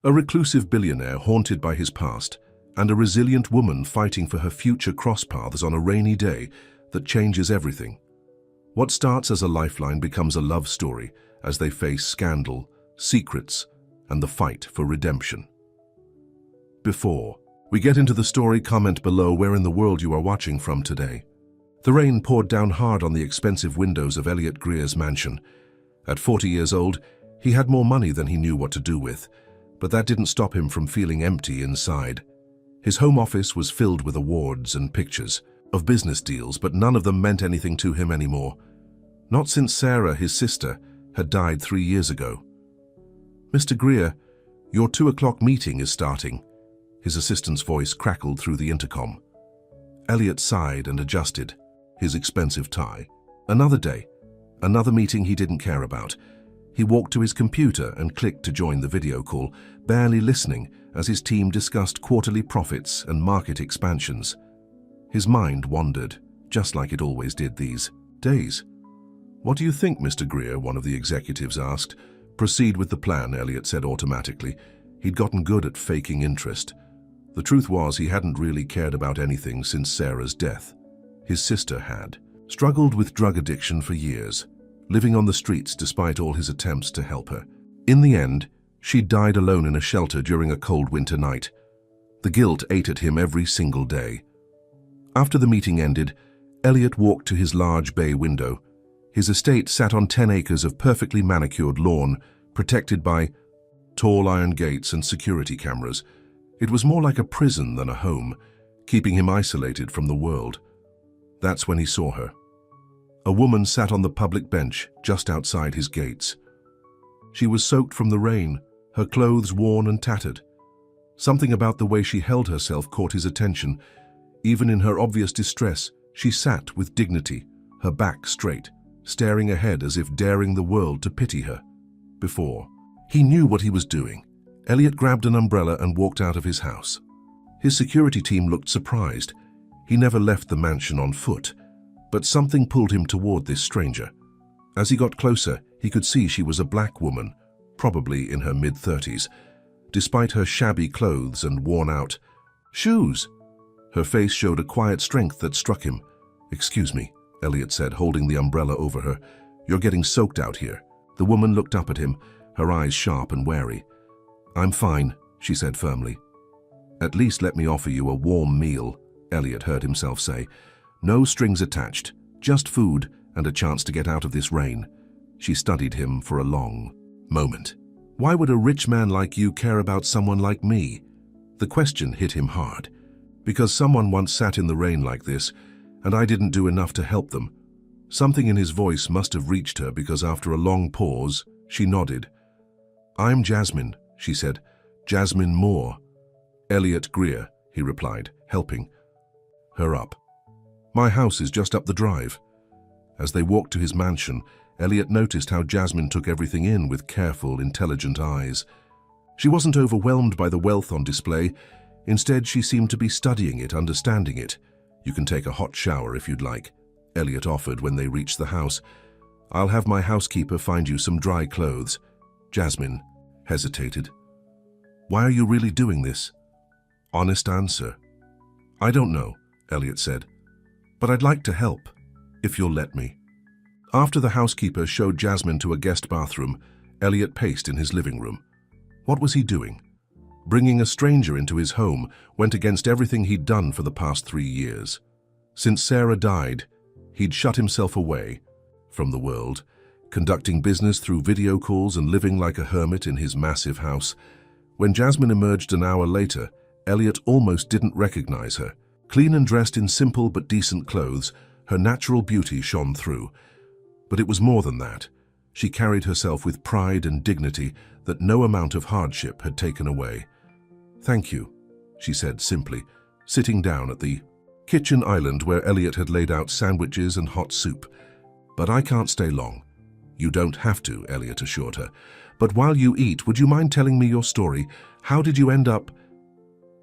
A reclusive billionaire haunted by his past, and a resilient woman fighting for her future cross paths on a rainy day that changes everything. What starts as a lifeline becomes a love story as they face scandal, secrets, and the fight for redemption. Before we get into the story, comment below where in the world you are watching from today. The rain poured down hard on the expensive windows of Elliot Greer's mansion. At 40 years old, he had more money than he knew what to do with, but that didn't stop him from feeling empty inside. His home office was filled with awards and pictures of business deals, but none of them meant anything to him anymore. Not since Sarah, his sister, had died 3 years ago. "Mr. Greer, your 2 o'clock meeting is starting." His assistant's voice crackled through the intercom. Elliot sighed and adjusted his expensive tie. Another day, another meeting he didn't care about. He walked to his computer and clicked to join the video call, barely listening as his team discussed quarterly profits and market expansions. His mind wandered, just like it always did these days. "What do you think, Mr. Greer?" one of the executives asked. "Proceed with the plan," Elliot said automatically. He'd gotten good at faking interest. The truth was he hadn't really cared about anything since Sarah's death. His sister had struggled with drug addiction for years, living on the streets despite all his attempts to help her. In the end, she died alone in a shelter during a cold winter night. The guilt ate at him every single day. After the meeting ended, Elliot walked to his large bay window. His estate sat on 10 acres of perfectly manicured lawn, protected by tall iron gates and security cameras. It was more like a prison than a home, keeping him isolated from the world. That's when he saw her. A woman sat on the public bench just outside his gates. She was soaked from the rain, her clothes worn and tattered. Something about the way she held herself caught his attention. Even in her obvious distress, she sat with dignity, her back straight, staring ahead as if daring the world to pity her. Before he knew what he was doing, Elliot grabbed an umbrella and walked out of his house. His security team looked surprised. He never left the mansion on foot, but something pulled him toward this stranger. As he got closer, he could see she was a black woman, probably in her mid-30s. Despite her shabby clothes and worn-out shoes, her face showed a quiet strength that struck him. "Excuse me," Elliot said, holding the umbrella over her. "You're getting soaked out here." The woman looked up at him, her eyes sharp and wary. "I'm fine," she said firmly. "At least let me offer you a warm meal," Elliot heard himself say. "No strings attached, just food and a chance to get out of this rain." She studied him for a long moment. "Why would a rich man like you care about someone like me?" The question hit him hard. "Because someone once sat in the rain like this, and I didn't do enough to help them." Something in his voice must have reached her because after a long pause, she nodded. "I'm Jasmine," she said. "Jasmine Moore." "Elliot Greer," he replied, helping her up. "My house is just up the drive." As they walked to his mansion, Elliot noticed how Jasmine took everything in with careful, intelligent eyes. She wasn't overwhelmed by the wealth on display. Instead, she seemed to be studying it, understanding it. "You can take a hot shower if you'd like," Elliot offered when they reached the house. "I'll have my housekeeper find you some dry clothes." Jasmine hesitated. "Why are you really doing this?" Honest answer. "I don't know," Elliot said. "But I'd like to help, if you'll let me." After the housekeeper showed Jasmine to a guest bathroom, Elliot paced in his living room. What was he doing? Bringing a stranger into his home went against everything he'd done for the past 3 years. Since Sarah died, he'd shut himself away from the world, conducting business through video calls and living like a hermit in his massive house. When Jasmine emerged an hour later, Elliot almost didn't recognize her. Clean and dressed in simple but decent clothes, her natural beauty shone through. But it was more than that. She carried herself with pride and dignity that no amount of hardship had taken away. "Thank you," she said simply, sitting down at the kitchen island where Elliot had laid out sandwiches and hot soup. "But I can't stay long." "You don't have to," Elliot assured her. "But while you eat, would you mind telling me your story? How did you end up—"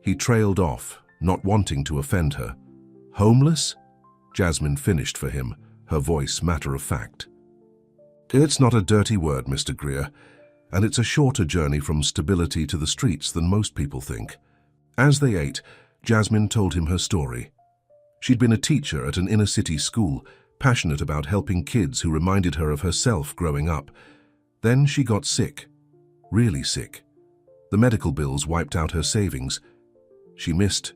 He trailed off, not wanting to offend her. "Homeless?" Jasmine finished for him, her voice matter of fact. "It's not a dirty word, Mr. Greer. and it's a shorter journey from stability to the streets than most people think. As they ate, Jasmine told him her story. She'd been a teacher at an inner-city school, passionate about helping kids who reminded her of herself growing up. Then she got sick, really sick. The medical bills wiped out her savings. She missed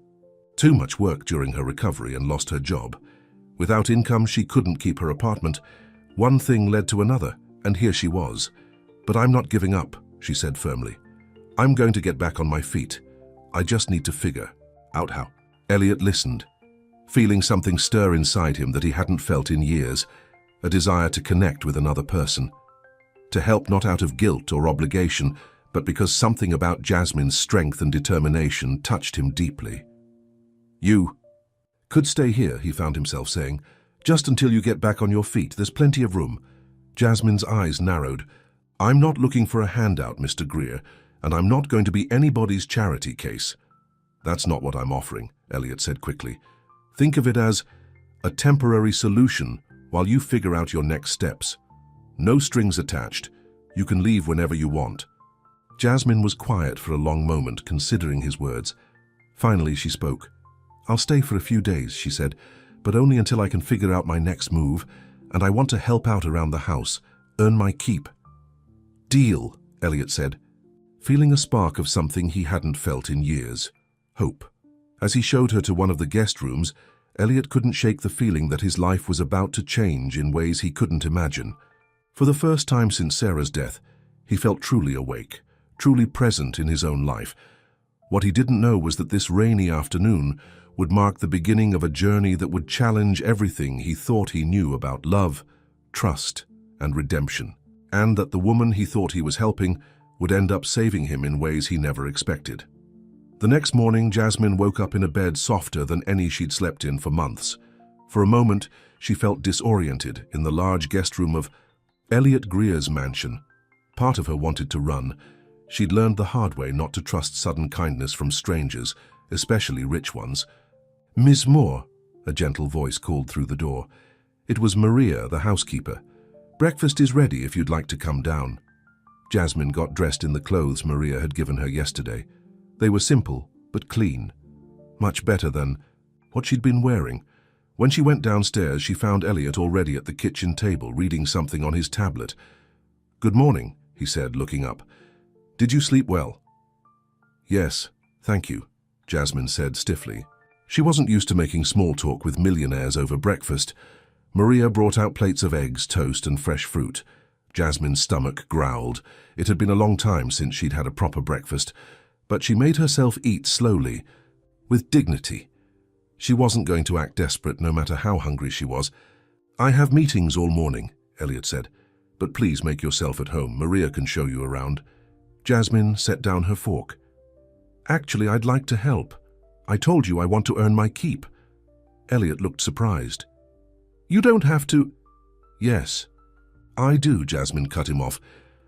too much work during her recovery and lost her job. Without income, she couldn't keep her apartment. One thing led to another, and here she was. "But I'm not giving up," she said firmly. "I'm going to get back on my feet. I just need to figure out how." Elliot listened, feeling something stir inside him that he hadn't felt in years, a desire to connect with another person. To help not out of guilt or obligation, but because something about Jasmine's strength and determination touched him deeply. "You could stay here," he found himself saying, "just until you get back on your feet. There's plenty of room." Jasmine's eyes narrowed. "I'm not looking for a handout, Mr. Greer, and I'm not going to be anybody's charity case." "That's not what I'm offering," Elliot said quickly. "Think of it as a temporary solution while you figure out your next steps. No strings attached. You can leave whenever you want." Jasmine was quiet for a long moment, considering his words. Finally, she spoke. "I'll stay for a few days," she said, "but only until I can figure out my next move, and I want to help out around the house, earn my keep." "Deal," Elliot said, feeling a spark of something he hadn't felt in years. Hope. As he showed her to one of the guest rooms, Elliot couldn't shake the feeling that his life was about to change in ways he couldn't imagine. For the first time since Sarah's death, he felt truly awake, truly present in his own life. What he didn't know was that this rainy afternoon would mark the beginning of a journey that would challenge everything he thought he knew about love, trust, and redemption, and that the woman he thought he was helping would end up saving him in ways he never expected. The next morning, Jasmine woke up in a bed softer than any she'd slept in for months. For a moment, she felt disoriented in the large guest room of Elliot Greer's mansion. Part of her wanted to run. She'd learned the hard way not to trust sudden kindness from strangers, especially rich ones. "Miss Moore," a gentle voice called through the door. It was Maria, the housekeeper. "Breakfast is ready if you'd like to come down." Jasmine got dressed in the clothes Maria had given her yesterday. They were simple, but clean. Much better than what she'd been wearing. When she went downstairs, she found Elliot already at the kitchen table, reading something on his tablet. "Good morning," he said, looking up. "Did you sleep well?" "Yes, thank you," Jasmine said stiffly. She wasn't used to making small talk with millionaires over breakfast. Maria brought out plates of eggs, toast, and fresh fruit. Jasmine's stomach growled. It had been a long time since she'd had a proper breakfast, but she made herself eat slowly, with dignity. She wasn't going to act desperate no matter how hungry she was. "I have meetings all morning," Elliot said, "but please make yourself at home. Maria can show you around." Jasmine set down her fork. "Actually, I'd like to help. I told you I want to earn my keep." Elliot looked surprised. "You don't have to—" "Yes, I do," Jasmine cut him off.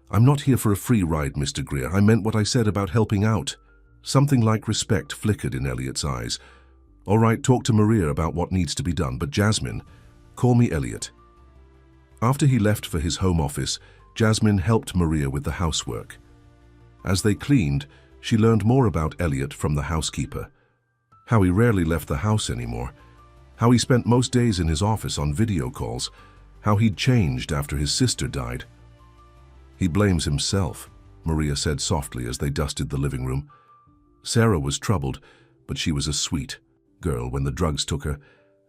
"I'm not here for a free ride, Mr. Greer. I meant what I said about helping out." Something like respect flickered in Elliot's eyes. "All right, talk to Maria about what needs to be done, but Jasmine, call me Elliot." After he left for his home office, Jasmine helped Maria with the housework. As they cleaned, she learned more about Elliot from the housekeeper. How he rarely left the house anymore. How he spent most days in his office on video calls. How he'd changed after his sister died. "He blames himself," Maria said softly as they dusted the living room. Sarah was troubled, but she was a sweet girl when the drugs took her.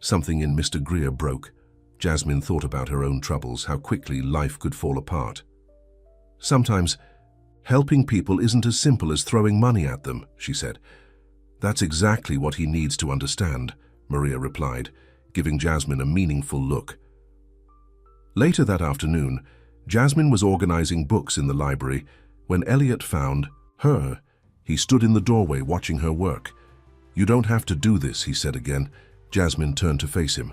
Something in Mr. Greer broke. Jasmine thought about her own troubles, how quickly life could fall apart. "Sometimes helping people isn't as simple as throwing money at them," she said. "That's exactly what he needs to understand," Maria replied, giving Jasmine a meaningful look. Later that afternoon, Jasmine was organizing books in the library when Elliot found her. He stood in the doorway watching her work. "You don't have to do this," he said again. Jasmine turned to face him.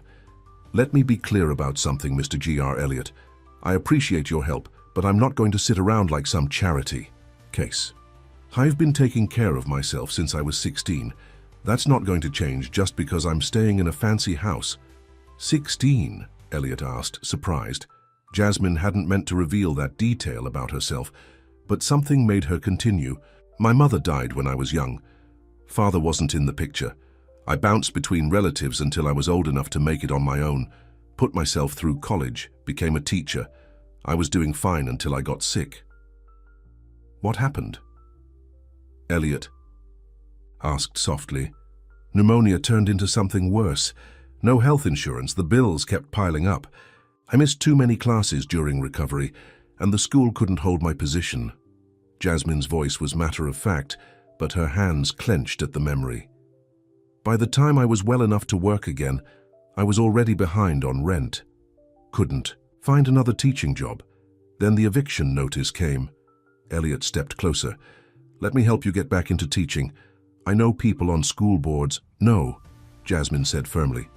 "Let me be clear about something, Mr. G.R. Elliot. I appreciate your help, but I'm not going to sit around like some charity case. I've been taking care of myself since I was 16. That's not going to change just because I'm staying in a fancy house." 16? Elliot asked, surprised. Jasmine hadn't meant to reveal that detail about herself, But something made her continue. My mother died when I was young. Father wasn't in the picture. I bounced between relatives until I was old enough to make it on my own, put myself through college, became a teacher. I was doing fine until I got sick. What happened? Elliot asked softly. Pneumonia turned into something worse. No health insurance, the bills kept piling up. I missed too many classes during recovery, and the school couldn't hold my position. Jasmine's voice was matter of fact, but her hands clenched at the memory. By the time I was well enough to work again, I was already behind on rent. Couldn't find another teaching job. Then the eviction notice came. Elliot stepped closer. Let me help you get back into teaching. I know people on school boards. No, Jasmine said firmly.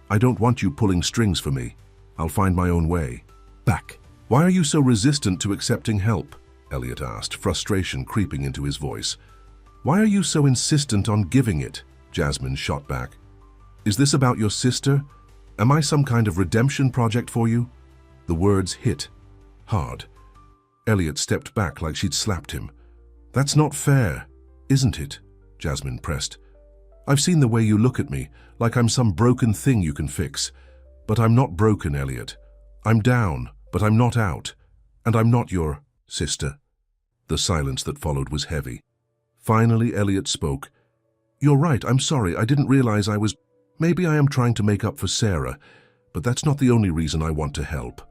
I don't want you pulling strings for me. I'll find my own way. Back. Why are you so resistant to accepting help? Elliot asked, frustration creeping into his voice. Why are you so insistent on giving it? Jasmine shot back. Is this about your sister? Am I some kind of redemption project for you? The words hit hard. Elliot stepped back like she'd slapped him. That's not fair, isn't it? Jasmine pressed. I've seen the way you look at me, like I'm some broken thing you can fix. But I'm not broken, Elliot. I'm down, but I'm not out. And I'm not your sister. The silence that followed was heavy. Finally, Elliot spoke. You're right, I'm sorry, I didn't realize I was... Maybe I am trying to make up for Sarah, but that's not the only reason I want to help.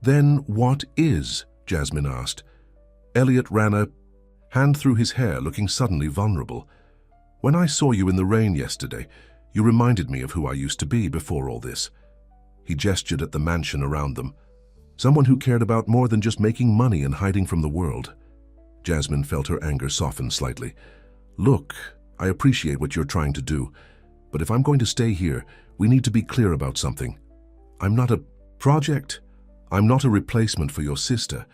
Then what is? Jasmine asked. Elliot ran a hand through his hair, looking suddenly vulnerable. When I saw you in the rain yesterday, you reminded me of who I used to be before all this. He gestured at the mansion around them. Someone who cared about more than just making money and hiding from the world. Jasmine felt her anger soften slightly. Look, I appreciate what you're trying to do, but if I'm going to stay here, we need to be clear about something. I'm not a project. I'm not a replacement for your sister,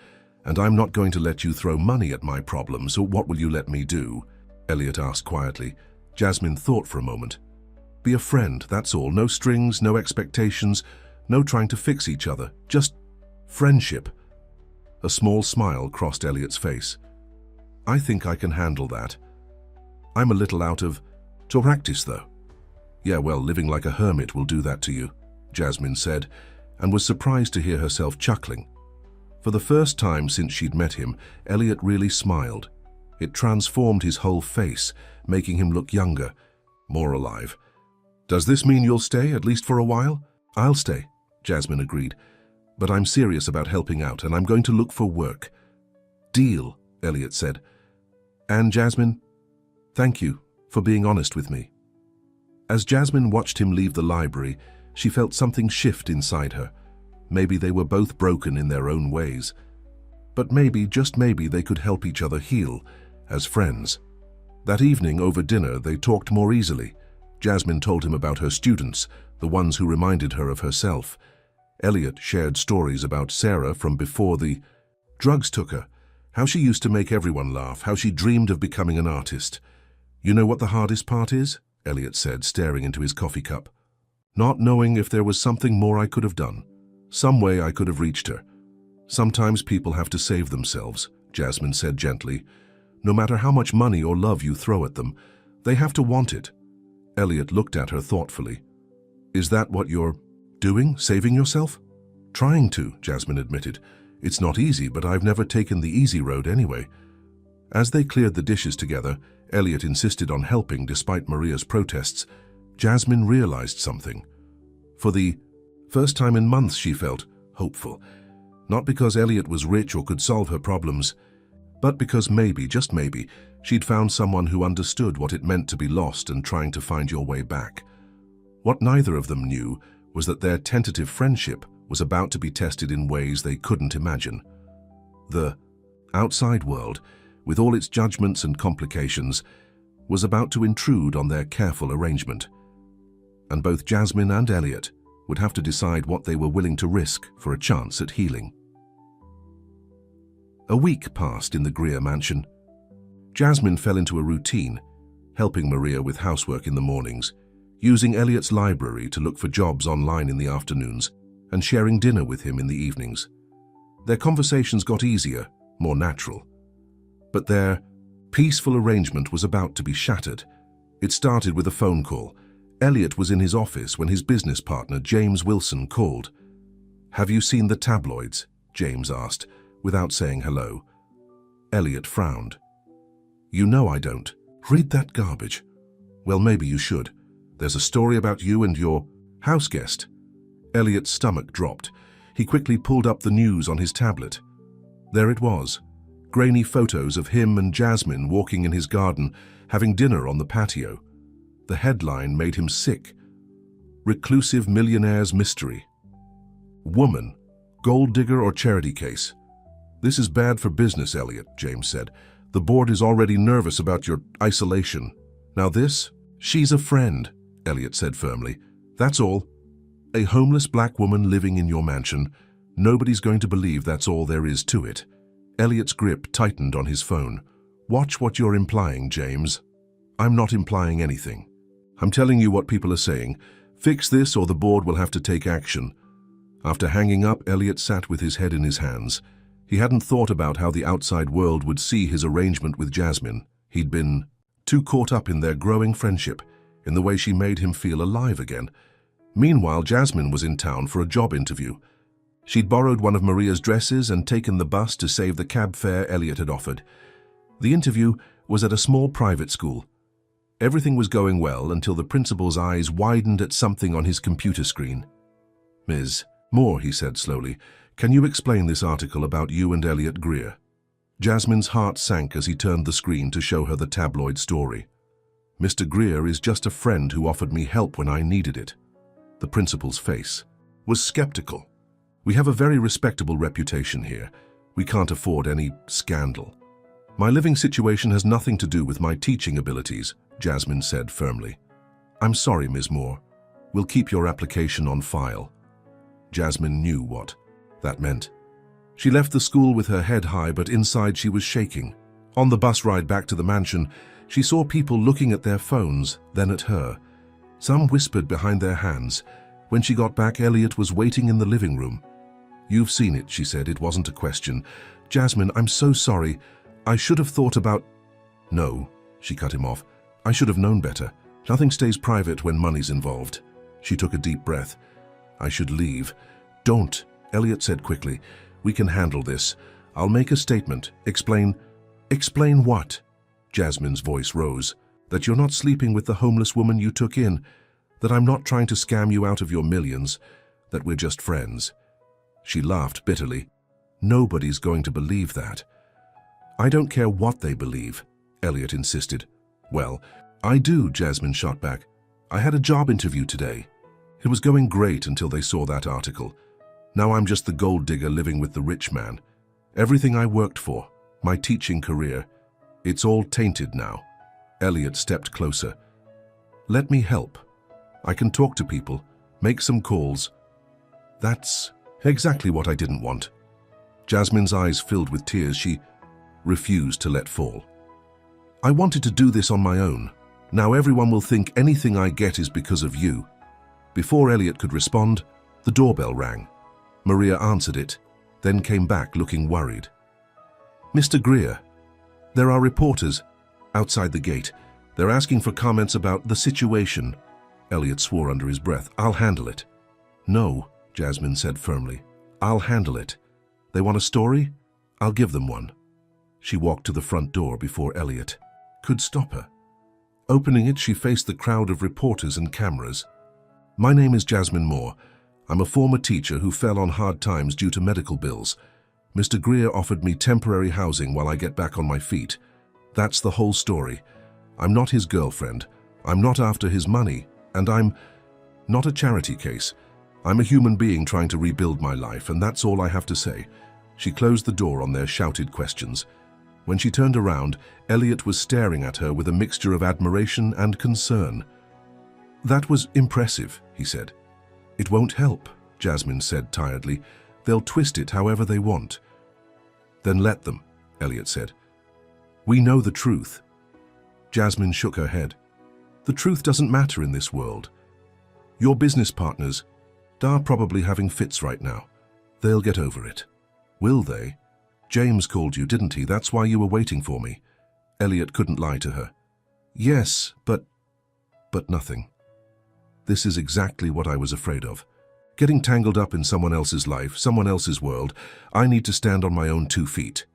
and I'm not going to let you throw money at my problems, so what will you let me do? Elliot asked quietly. Jasmine thought for a moment. Be a friend, that's all. No strings, no expectations, no trying to fix each other. Just friendship. A small smile crossed Elliot's face. I think I can handle that. I'm a little out of practice, though. Yeah, well, living like a hermit will do that to you, Jasmine said, and was surprised to hear herself chuckling. For the first time since she'd met him, Elliot really smiled. It transformed his whole face, making him look younger, more alive. Does this mean you'll stay, at least for a while? I'll stay, Jasmine agreed. But I'm serious about helping out, and I'm going to look for work. Deal, Elliot said. And Jasmine, thank you for being honest with me. As Jasmine watched him leave the library, she felt something shift inside her. Maybe they were both broken in their own ways. But maybe, just maybe, they could help each other heal as friends. That evening over dinner, they talked more easily. Jasmine told him about her students, the ones who reminded her of herself. Elliot shared stories about Sarah from before the drugs took her, how she used to make everyone laugh, how she dreamed of becoming an artist. You know what the hardest part is? Elliot said, staring into his coffee cup. Not knowing if there was something more I could have done. Some way I could have reached her. Sometimes people have to save themselves, Jasmine said gently. No matter how much money or love you throw at them, they have to want it. Elliot looked at her thoughtfully. Is that what you're doing, saving yourself? Trying to, Jasmine admitted. It's not easy, but I've never taken the easy road anyway. As they cleared the dishes together, Elliot insisted on helping despite Maria's protests. Jasmine realized something. For the first time in months, she felt hopeful. Not because Elliot was rich or could solve her problems, but because maybe, just maybe, she'd found someone who understood what it meant to be lost and trying to find your way back. What neither of them knew was that their tentative friendship was about to be tested in ways they couldn't imagine. The outside world, with all its judgments and complications, was about to intrude on their careful arrangement. And both Jasmine and Elliot would have to decide what they were willing to risk for a chance at healing. A week passed in the Greer mansion. Jasmine fell into a routine, helping Maria with housework in the mornings, using Elliot's library to look for jobs online in the afternoons, and sharing dinner with him in the evenings. Their conversations got easier, more natural. But their peaceful arrangement was about to be shattered. It started with a phone call. Elliot was in his office when his business partner, James Wilson, called. "Have you seen the tabloids?" James asked, without saying hello. Elliot frowned. "You know I don't. Read that garbage." "Well, maybe you should. There's a story about you and your house guest." Elliot's stomach dropped. He quickly pulled up the news on his tablet. There it was. Grainy photos of him and Jasmine walking in his garden, having dinner on the patio. The headline made him sick. "Reclusive Millionaire's Mystery." "Woman, gold digger or charity case?" "This is bad for business, Elliot," James said. "The board is already nervous about your isolation. Now this?" "She's a friend," Elliot said firmly. "That's all. A homeless black woman living in your mansion. Nobody's going to believe that's all there is to it." Elliot's grip tightened on his phone. "Watch what you're implying, James." "I'm not implying anything. I'm telling you what people are saying. Fix this or the board will have to take action." After hanging up, Elliot sat with his head in his hands. He hadn't thought about how the outside world would see his arrangement with Jasmine. He'd been too caught up in their growing friendship, in the way she made him feel alive again. Meanwhile, Jasmine was in town for a job interview. She'd borrowed one of Maria's dresses and taken the bus to save the cab fare Elliot had offered. The interview was at a small private school. Everything was going well until the principal's eyes widened at something on his computer screen. "Ms. Moore," he said slowly, "can you explain this article about you and Elliot Greer?" Jasmine's heart sank as he turned the screen to show her the tabloid story. "Mr. Greer is just a friend who offered me help when I needed it." The principal's face was skeptical. "We have a very respectable reputation here. We can't afford any scandal." "My living situation has nothing to do with my teaching abilities," Jasmine said firmly. "I'm sorry, Ms. Moore. We'll keep your application on file." Jasmine knew what that meant. She left the school with her head high, but inside she was shaking. On the bus ride back to the mansion, she saw people looking at their phones, then at her. Some whispered behind their hands. When she got back, Elliot was waiting in the living room. "You've seen it," she said. "It wasn't a question." "Jasmine, I'm so sorry. I should have thought about—" "No," she cut him off. "I should have known better. Nothing stays private when money's involved." She took a deep breath. "I should leave." "Don't," Elliot said quickly. "We can handle this. I'll make a statement. Explain." "Explain what?" Jasmine's voice rose. "That you're not sleeping with the homeless woman you took in. That I'm not trying to scam you out of your millions. That we're just friends." She laughed bitterly. "Nobody's going to believe that." "I don't care what they believe," Elliot insisted. "Well, I do," Jasmine shot back. "I had a job interview today. It was going great until they saw that article. Now I'm just the gold digger living with the rich man. Everything I worked for, my teaching career, it's all tainted now." Elliot stepped closer. "Let me help. I can talk to people, make some calls." "That's exactly what I didn't want." Jasmine's eyes filled with tears she refused to let fall. "I wanted to do this on my own. Now everyone will think anything I get is because of you." Before Elliot could respond, the doorbell rang. Maria answered it, then came back looking worried. "Mr. Greer, there are reporters outside the gate. They're asking for comments about the situation." Elliot swore under his breath. "I'll handle it." "No," Jasmine said firmly. "I'll handle it. They want a story? I'll give them one." She walked to the front door before Elliot could stop her. Opening it, she faced the crowd of reporters and cameras. "My name is Jasmine Moore. I'm a former teacher who fell on hard times due to medical bills. Mr. Greer offered me temporary housing while I get back on my feet. That's the whole story. I'm not his girlfriend. I'm not after his money. And I'm not a charity case. I'm a human being trying to rebuild my life, and that's all I have to say." She closed the door on their shouted questions. When she turned around, Elliot was staring at her with a mixture of admiration and concern. "That was impressive," he said. "It won't help," Jasmine said tiredly. "They'll twist it however they want." "Then let them," Elliot said. "We know the truth." Jasmine shook her head. "The truth doesn't matter in this world. Your business partners, they're probably having fits right now. They'll get over it." "Will they?" James called you, didn't he? That's why you were waiting for me. Elliot couldn't lie to her. Yes, but nothing. This is exactly what I was afraid of. Getting tangled up in someone else's life, someone else's world. I need to stand on my own 2 feet.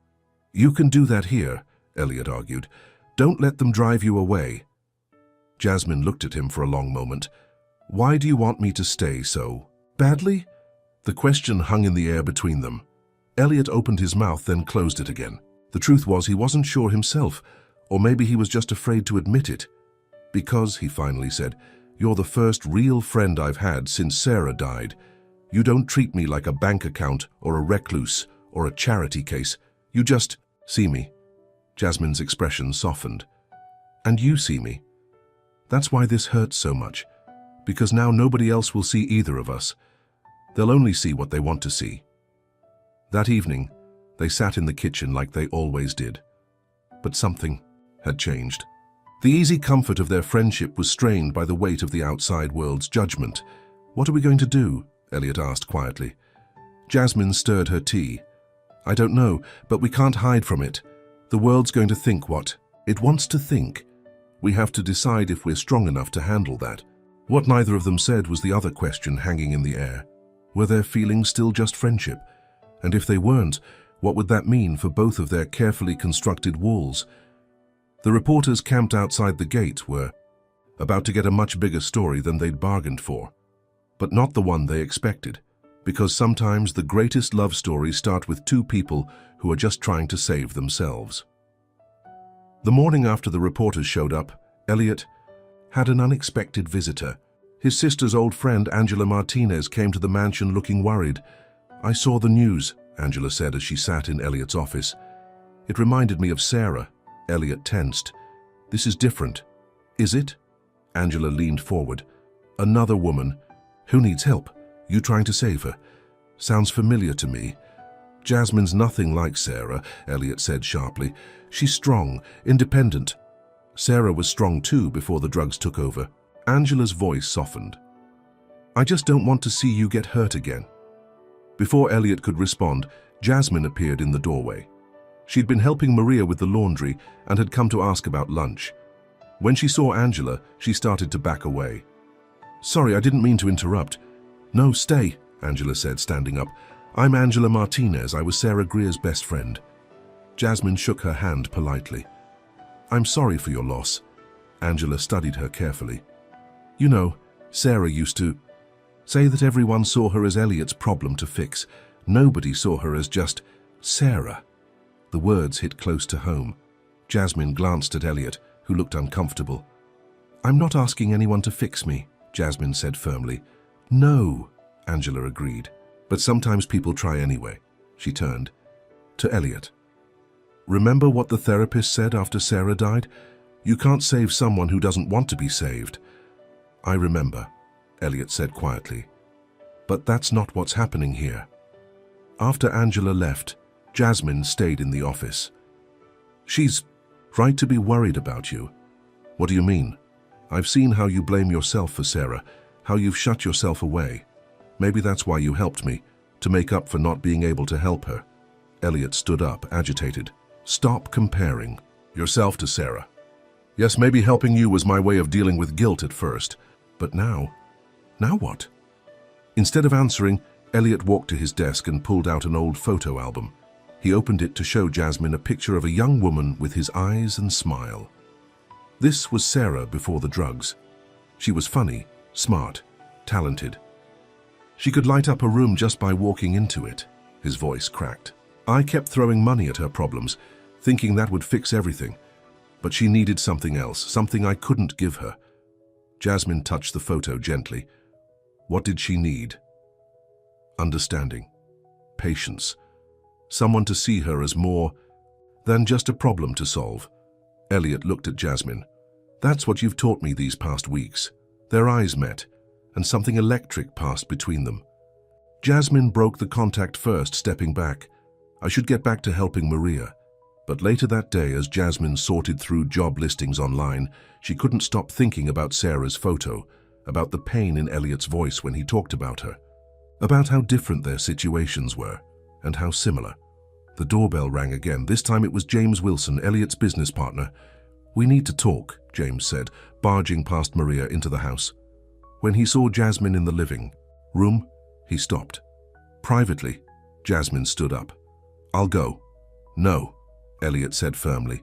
You can do that here, Elliot argued. Don't let them drive you away. Jasmine looked at him for a long moment. Why do you want me to stay so badly? The question hung in the air between them. Elliot opened his mouth, then closed it again. The truth was he wasn't sure himself, or maybe he was just afraid to admit it. Because, he finally said, you're the first real friend I've had since Sarah died. You don't treat me like a bank account or a recluse or a charity case. You just see me. Jasmine's expression softened. And you see me. That's why this hurts so much. Because now nobody else will see either of us. They'll only see what they want to see. That evening, they sat in the kitchen like they always did. But something had changed. The easy comfort of their friendship was strained by the weight of the outside world's judgment. What are we going to do? Elliot asked quietly. Jasmine stirred her tea. I don't know, but we can't hide from it. The world's going to think what it wants to think. We have to decide if we're strong enough to handle that. What neither of them said was the other question hanging in the air. Were their feelings still just friendship? And if they weren't, what would that mean for both of their carefully constructed walls? The reporters camped outside the gate were about to get a much bigger story than they'd bargained for. But not the one they expected, because sometimes the greatest love stories start with 2 people who are just trying to save themselves. The morning after the reporters showed up, Elliot had an unexpected visitor. His sister's old friend, Angela Martinez, came to the mansion looking worried. I saw the news, Angela said as she sat in Elliot's office. It reminded me of Sarah. Elliot tensed. This is different. Is it? Angela leaned forward. Another woman. Who needs help? You trying to save her? Sounds familiar to me. Jasmine's nothing like Sarah, Elliot said sharply. She's strong, independent. Sarah was strong too before the drugs took over. Angela's voice softened. I just don't want to see you get hurt again. Before Elliot could respond, Jasmine appeared in the doorway. She'd been helping Maria with the laundry and had come to ask about lunch. When she saw Angela, she started to back away. Sorry, I didn't mean to interrupt. No, stay, Angela said, standing up. I'm Angela Martinez. I was Sarah Greer's best friend. Jasmine shook her hand politely. I'm sorry for your loss. Angela studied her carefully. You know, Sarah used to say that everyone saw her as Elliot's problem to fix. Nobody saw her as just Sarah. The words hit close to home. Jasmine glanced at Elliot, who looked uncomfortable. I'm not asking anyone to fix me, Jasmine said firmly. No, Angela agreed. But sometimes people try anyway. She turned to Elliot. Remember what the therapist said after Sarah died? You can't save someone who doesn't want to be saved. I remember, Elliot said quietly. But that's not what's happening here. After Angela left, Jasmine stayed in the office. She's right to be worried about you. What do you mean? I've seen how you blame yourself for Sarah, how you've shut yourself away. Maybe that's why you helped me, to make up for not being able to help her. Elliot stood up, agitated. Stop comparing yourself to Sarah. Yes, maybe helping you was my way of dealing with guilt at first, but now what? Instead of answering, Elliot walked to his desk and pulled out an old photo album. He opened it to show Jasmine a picture of a young woman with his eyes and smile. This was Sarah before the drugs. She was funny, smart, talented. She could light up a room just by walking into it. His voice cracked. I kept throwing money at her problems, thinking that would fix everything. But she needed something else, something I couldn't give her. Jasmine touched the photo gently. What did she need? Understanding, patience, someone to see her as more than just a problem to solve. Elliot looked at Jasmine. That's what you've taught me these past weeks. Their eyes met, and something electric passed between them. Jasmine broke the contact first, stepping back. I should get back to helping Maria. But later that day, as Jasmine sorted through job listings online, she couldn't stop thinking about Sarah's photo, about the pain in Elliot's voice when he talked about her, about how different their situations were, and how similar. The doorbell rang again. This time it was James Wilson, Elliot's business partner. "We need to talk," James said, barging past Maria into the house. When he saw Jasmine in the living room, he stopped. Privately, Jasmine stood up. "I'll go." "No," Elliot said firmly.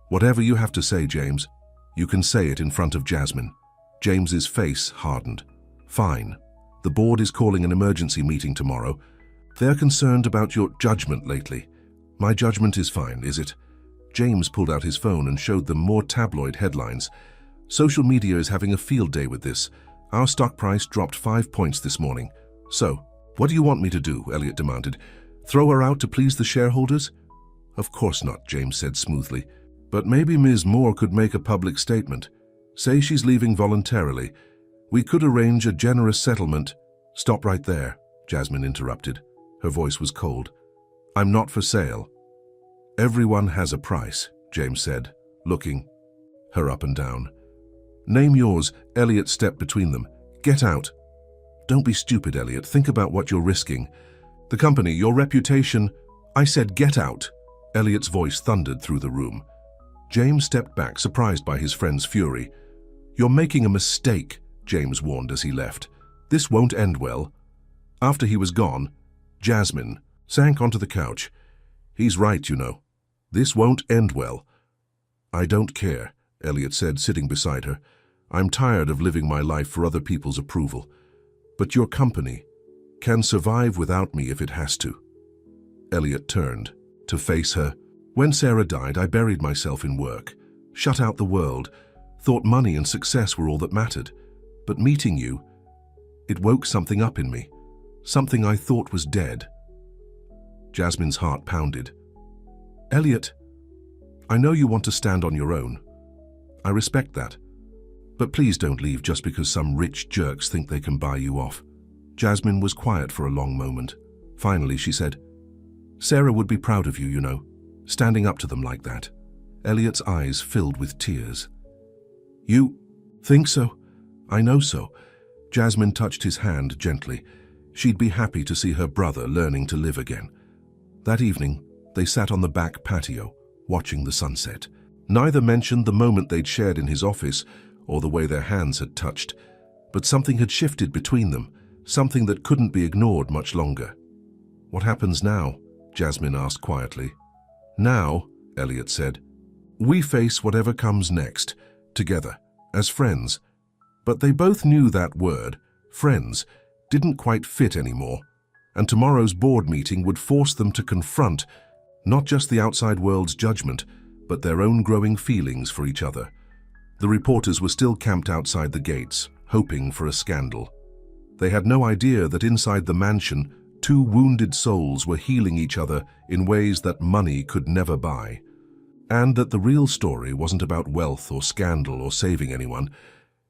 "Whatever you have to say, James, you can say it in front of Jasmine." James's face hardened. "Fine. The board is calling an emergency meeting tomorrow. They're concerned about your judgment lately." "My judgment is fine, is it?" James pulled out his phone and showed them more tabloid headlines. "Social media is having a field day with this. Our stock price dropped 5 points this morning. So, what do you want me to do?" Elliot demanded. "Throw her out to please the shareholders?" "Of course not," James said smoothly. "But maybe Ms. Moore could make a public statement. Say she's leaving voluntarily. We could arrange a generous settlement." "Stop right there," Jasmine interrupted. Her voice was cold. "I'm not for sale." "Everyone has a price," James said, looking her up and down. "Name yours." Elliot stepped between them. "Get out." "Don't be stupid, Elliot. Think about what you're risking. The company, your reputation." "I said get out." Elliot's voice thundered through the room. James stepped back, surprised by his friend's fury. "You're making a mistake," James warned as he left. "This won't end well." After he was gone, Jasmine sank onto the couch. "He's right, you know. This won't end well." "I don't care," Elliot said, sitting beside her. "I'm tired of living my life for other people's approval. But your company can survive without me if it has to." Elliot turned to face her. "When Sarah died, I buried myself in work, shut out the world, thought money and success were all that mattered. But meeting you, it woke something up in me, something I thought was dead." Jasmine's heart pounded. "Elliot, I know you want to stand on your own. I respect that. But please don't leave just because some rich jerks think they can buy you off." Jasmine was quiet for a long moment. Finally, she said, "Sarah would be proud of you, you know, standing up to them like that." Elliot's eyes filled with tears. "You think so?" "I know so." Jasmine touched his hand gently. She'd be happy to see her brother learning to live again. That evening, they sat on the back patio, watching the sunset. Neither mentioned the moment they'd shared in his office or the way their hands had touched, but something had shifted between them, something that couldn't be ignored much longer. "What happens now?" Jasmine asked quietly. "Now," Elliot said, "we face whatever comes next, together, as friends." But they both knew that word, friends, didn't quite fit anymore, and tomorrow's board meeting would force them to confront not just the outside world's judgment, but their own growing feelings for each other. The reporters were still camped outside the gates, hoping for a scandal. They had no idea that inside the mansion, two wounded souls were healing each other in ways that money could never buy. And that the real story wasn't about wealth or scandal or saving anyone.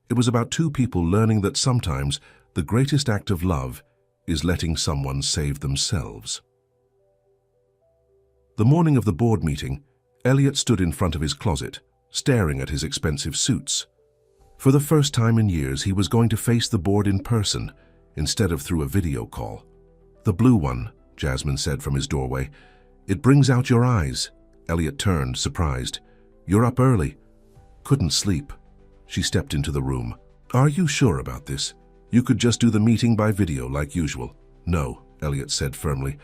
It was about two people learning that sometimes the greatest act of love is letting someone save themselves. The morning of the board meeting, Elliot stood in front of his closet, staring at his expensive suits. For the first time in years, he was going to face the board in person, instead of through a video call. "The blue one," Jasmine said from his doorway. "It brings out your eyes." Elliot turned, surprised. "You're up early." "Couldn't sleep." She stepped into the room. "Are you sure about this? You could just do the meeting by video like usual." "No," Elliot said firmly.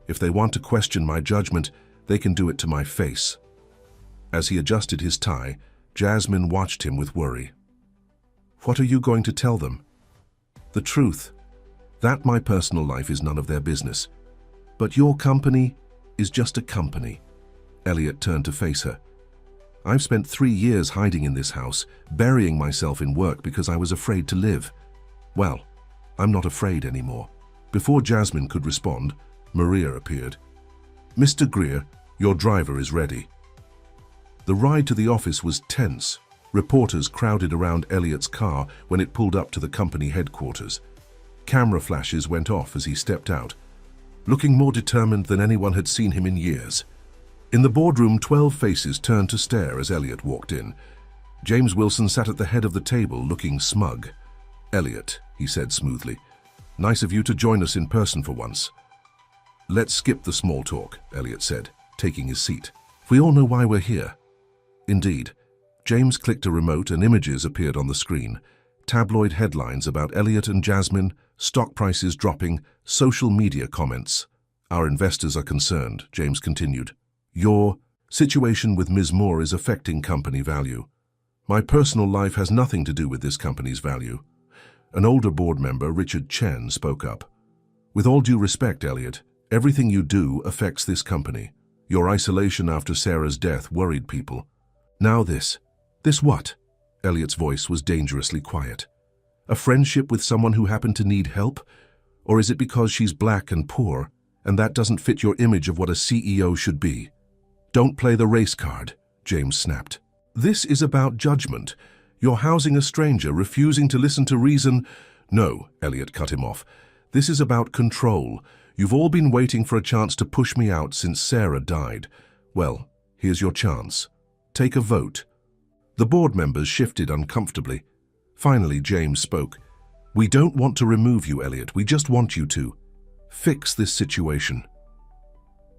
"If they want to question my judgment, they can do it to my face." As he adjusted his tie, Jasmine watched him with worry. "What are you going to tell them?" "The truth. That my personal life is none of their business. But your company is just a company." Elliot turned to face her. "I've spent 3 years hiding in this house, burying myself in work because I was afraid to live. Well, I'm not afraid anymore." Before Jasmine could respond, Maria appeared. "Mr. Greer, your driver is ready." The ride to the office was tense. Reporters crowded around Elliot's car when it pulled up to the company headquarters. Camera flashes went off as he stepped out, looking more determined than anyone had seen him in years. In the boardroom, 12 faces turned to stare as Elliot walked in. James Wilson sat at the head of the table, looking smug. "Elliot," he said smoothly, "nice of you to join us in person for once." Let's skip the small talk, Elliot said, taking his seat. We all know why we're here. Indeed. James clicked a remote and images appeared on the screen. Tabloid headlines about Elliot and Jasmine, stock prices dropping, social media comments. Our investors are concerned, James continued. Your situation with Ms. Moore is affecting company value. My personal life has nothing to do with this company's value. An older board member, Richard Chen, spoke up. With all due respect, Elliot, everything you do affects this company. Your isolation after Sarah's death worried people. Now this. This what? Elliot's voice was dangerously quiet. A friendship with someone who happened to need help? Or is it because she's black and poor, and that doesn't fit your image of what a CEO should be? Don't play the race card, James snapped. This is about judgment. You're housing a stranger, refusing to listen to reason. No, Elliot cut him off. This is about control. You've all been waiting for a chance to push me out since Sarah died. Well, here's your chance. Take a vote. The board members shifted uncomfortably. Finally, James spoke. We don't want to remove you, Elliot. We just want you to fix this situation.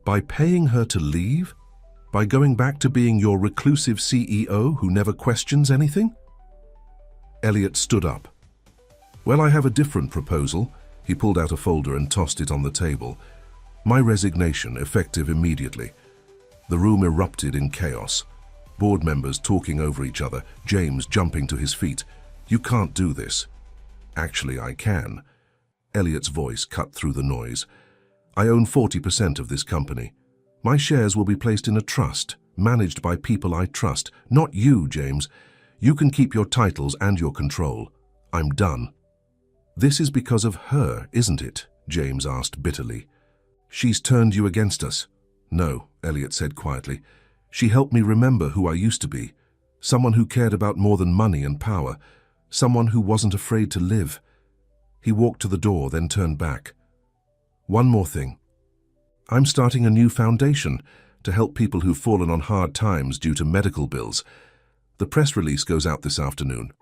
By paying her to leave? By going back to being your reclusive CEO who never questions anything? Elliot stood up. Well, I have a different proposal. He pulled out a folder and tossed it on the table. My resignation, effective immediately. The room erupted in chaos. Board members talking over each other, James jumping to his feet. You can't do this. Actually, I can. Elliot's voice cut through the noise. I own 40% of this company. My shares will be placed in a trust, managed by people I trust. Not you, James. You can keep your titles and your control. I'm done. This is because of her, isn't it? James asked bitterly. She's turned you against us. No, Elliot said quietly. She helped me remember who I used to be. Someone who cared about more than money and power. Someone who wasn't afraid to live. He walked to the door, then turned back. One more thing. I'm starting a new foundation to help people who've fallen on hard times due to medical bills. The press release goes out this afternoon.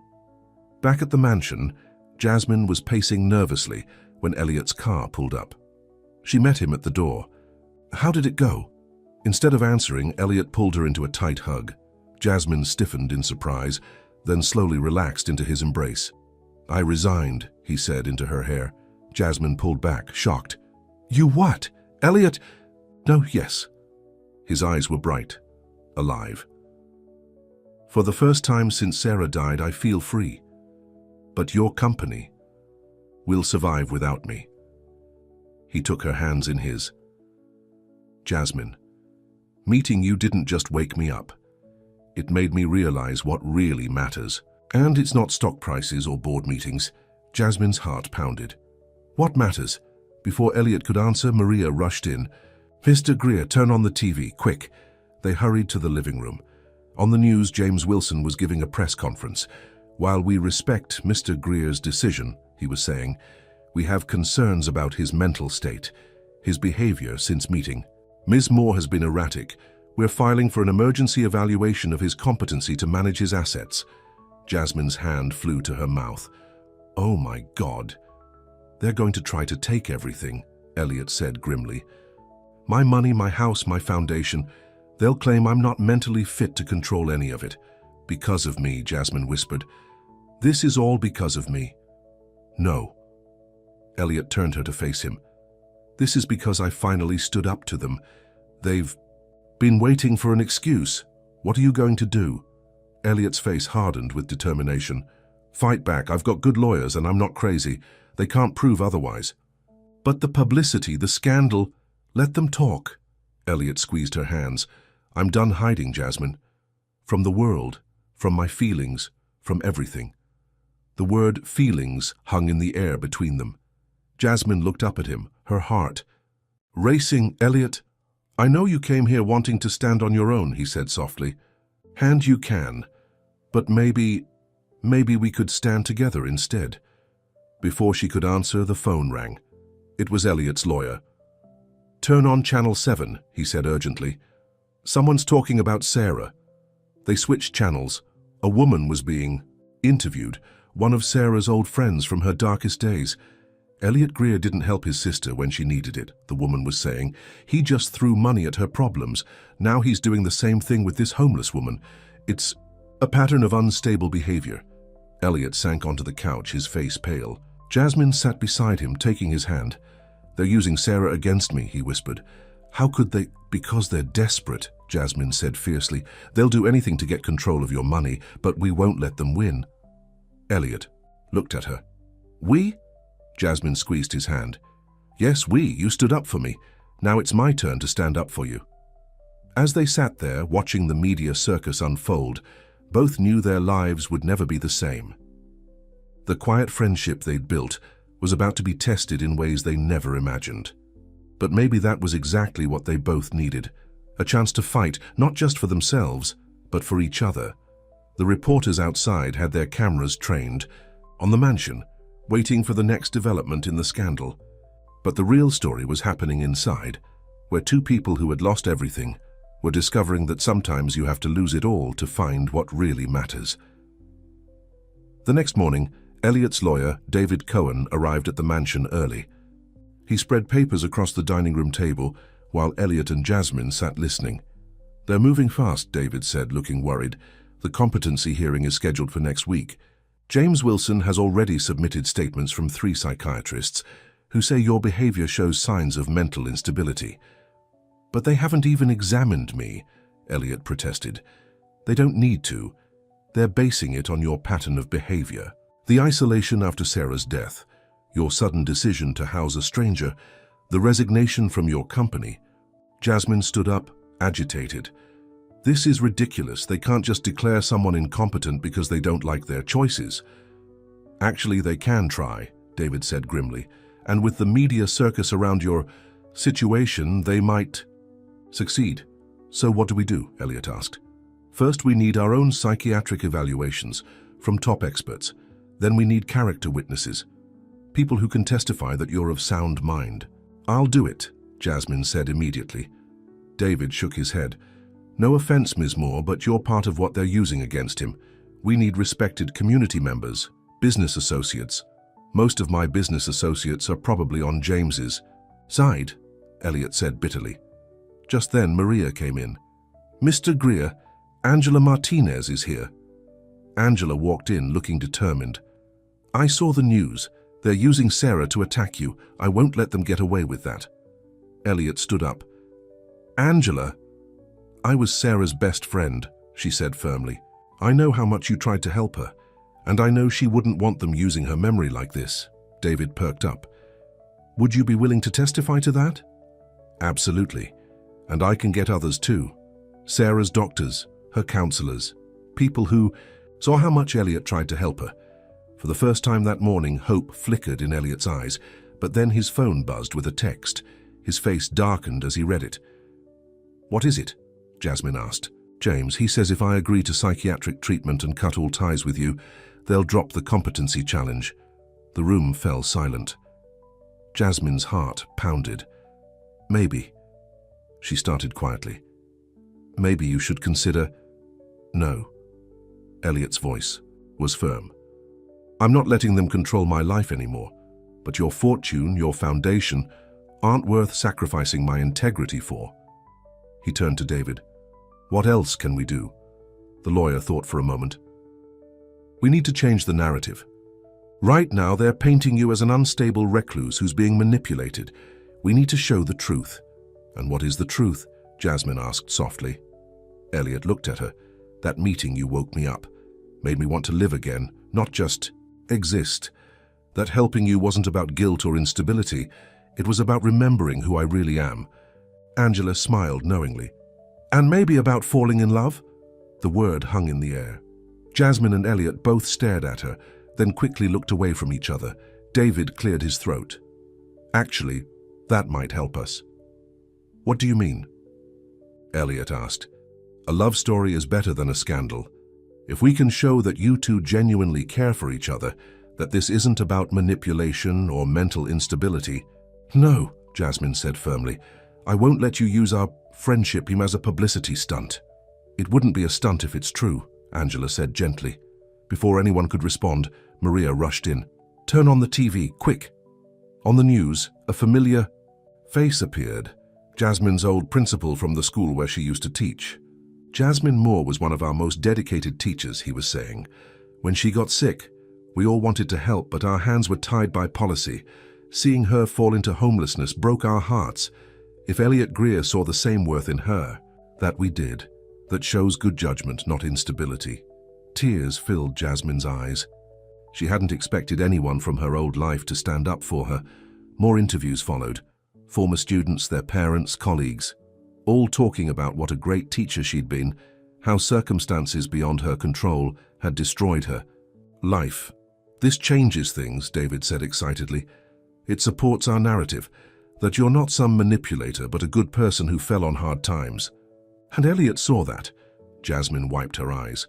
Back at the mansion, Jasmine was pacing nervously when Elliot's car pulled up. She met him at the door. How did it go? Instead of answering, Elliot pulled her into a tight hug. Jasmine stiffened in surprise, then slowly relaxed into his embrace. I resigned, he said into her hair. Jasmine pulled back, shocked. You what? Elliot? No, yes. His eyes were bright, alive. For the first time since Sarah died, I feel free. But your company will survive without me. He took her hands in his. Jasmine, meeting you didn't just wake me up. It made me realize what really matters. And it's not stock prices or board meetings. Jasmine's heart pounded. What matters? Before Elliot could answer, Maria rushed in. Mr. Greer, turn on the TV, quick. They hurried to the living room. On the news, James Wilson was giving a press conference. While we respect Mr. Greer's decision, he was saying, we have concerns about his mental state, his behavior since meeting. Ms. Moore has been erratic. We're filing for an emergency evaluation of his competency to manage his assets. Jasmine's hand flew to her mouth. Oh my God. They're going to try to take everything, Elliot said grimly. My money, my house, my foundation. They'll claim I'm not mentally fit to control any of it. Because of me, Jasmine whispered. This is all because of me. No. Elliot turned her to face him. This is because I finally stood up to them. They've been waiting for an excuse. What are you going to do? Elliot's face hardened with determination. Fight back. I've got good lawyers and I'm not crazy. They can't prove otherwise. But the publicity, the scandal, let them talk. Elliot squeezed her hands. I'm done hiding, Jasmine. From the world, from my feelings, from everything. The word feelings hung in the air between them. Jasmine looked up at him, her heart racing. Elliot, I know you came here wanting to stand on your own, he said softly. And you can. But maybe we could stand together instead. Before she could answer, the phone rang. It was Elliot's lawyer. Turn on Channel 7, he said urgently. Someone's talking about Sarah. They switched channels. A woman was being interviewed, one of Sarah's old friends from her darkest days. Elliot Greer didn't help his sister when she needed it, the woman was saying. He just threw money at her problems. Now he's doing the same thing with this homeless woman. It's a pattern of unstable behavior. Elliot sank onto the couch, his face pale. Jasmine sat beside him, taking his hand. "They're using Sarah against me," he whispered. "How could they?" "Because they're desperate," Jasmine said fiercely. "They'll do anything to get control of your money, but we won't let them win." Elliot looked at her. "We?" Jasmine squeezed his hand. "Yes, we. You stood up for me. Now it's my turn to stand up for you." As they sat there, watching the media circus unfold, both knew their lives would never be the same. The quiet friendship they'd built was about to be tested in ways they never imagined. But maybe that was exactly what they both needed, a chance to fight, not just for themselves, but for each other. The reporters outside had their cameras trained on the mansion, waiting for the next development in the scandal. But the real story was happening inside, where two people who had lost everything were discovering that sometimes you have to lose it all to find what really matters. The next morning, Elliot's lawyer, David Cohen, arrived at the mansion early. He spread papers across the dining room table while Elliot and Jasmine sat listening. "They're moving fast," David said, looking worried. "The competency hearing is scheduled for next week. James Wilson has already submitted statements from 3 psychiatrists who say your behavior shows signs of mental instability." "But they haven't even examined me," Elliot protested. "They don't need to. They're basing it on your pattern of behavior. The isolation after Sarah's death, your sudden decision to house a stranger, the resignation from your company." Jasmine stood up, agitated. "This is ridiculous. They can't just declare someone incompetent because they don't like their choices." "Actually, they can try," David said grimly. "And with the media circus around your situation, they might succeed." "So what do we do?" Elliot asked. "First, we need our own psychiatric evaluations from top experts. Then we need character witnesses, people who can testify that you're of sound mind." "I'll do it," Jasmine said immediately. David shook his head. "No offense, Ms. Moore, but you're part of what they're using against him. We need respected community members, business associates. Most of my business associates are probably on James's side," Elliot said bitterly. Just then, Maria came in. "Mr. Greer, Angela Martinez is here." Angela walked in, looking determined. "I saw the news. They're using Sarah to attack you. I won't let them get away with that." Elliot stood up. "Angela, I was Sarah's best friend," she said firmly. "I know how much you tried to help her, and I know she wouldn't want them using her memory like this." David perked up. "Would you be willing to testify to that?" "Absolutely. And I can get others too. Sarah's doctors, her counselors, people who saw how much Elliot tried to help her." For the first time that morning, hope flickered in Elliot's eyes, but then his phone buzzed with a text. His face darkened as he read it. "What is it?" Jasmine asked. "James, he says if I agree to psychiatric treatment and cut all ties with you, they'll drop the competency challenge." The room fell silent. Jasmine's heart pounded. "Maybe," she started quietly. "Maybe you should consider—" "No." Elliot's voice was firm. "I'm not letting them control my life anymore, but your fortune, your foundation, aren't worth sacrificing my integrity for." He turned to David. "What else can we do?" The lawyer thought for a moment. "We need to change the narrative. Right now, they're painting you as an unstable recluse who's being manipulated. We need to show the truth." "And what is the truth?" Jasmine asked softly. Elliot looked at her. "That meeting you woke me up, made me want to live again, not just exist. That helping you wasn't about guilt or instability. It was about remembering who I really am." Angela smiled knowingly. "And maybe about falling in love?" The word hung in the air. Jasmine and Elliot both stared at her, then quickly looked away from each other. David cleared his throat. "Actually, that might help us." "What do you mean?" Elliot asked. "A love story is better than a scandal. If we can show that you two genuinely care for each other, that this isn't about manipulation or mental instability." "No," Jasmine said firmly. "I won't let you use our friendship as a publicity stunt." "It wouldn't be a stunt if it's true," Angela said gently. Before anyone could respond, Maria rushed in. "Turn on the TV, quick." On the news, a familiar face appeared. Jasmine's old principal from the school where she used to teach. Jasmine Moore was one of our most dedicated teachers, he was saying. When she got sick, we all wanted to help, but our hands were tied by policy. Seeing her fall into homelessness broke our hearts. If Elliot Greer saw the same worth in her, that we did. That shows good judgment, not instability. Tears filled Jasmine's eyes. She hadn't expected anyone from her old life to stand up for her. More interviews followed. Former students, their parents, colleagues, all talking about what a great teacher she'd been, how circumstances beyond her control had destroyed her. Life. This changes things, David said excitedly. It supports our narrative, that you're not some manipulator but a good person who fell on hard times. And Elliot saw that. Jasmine wiped her eyes.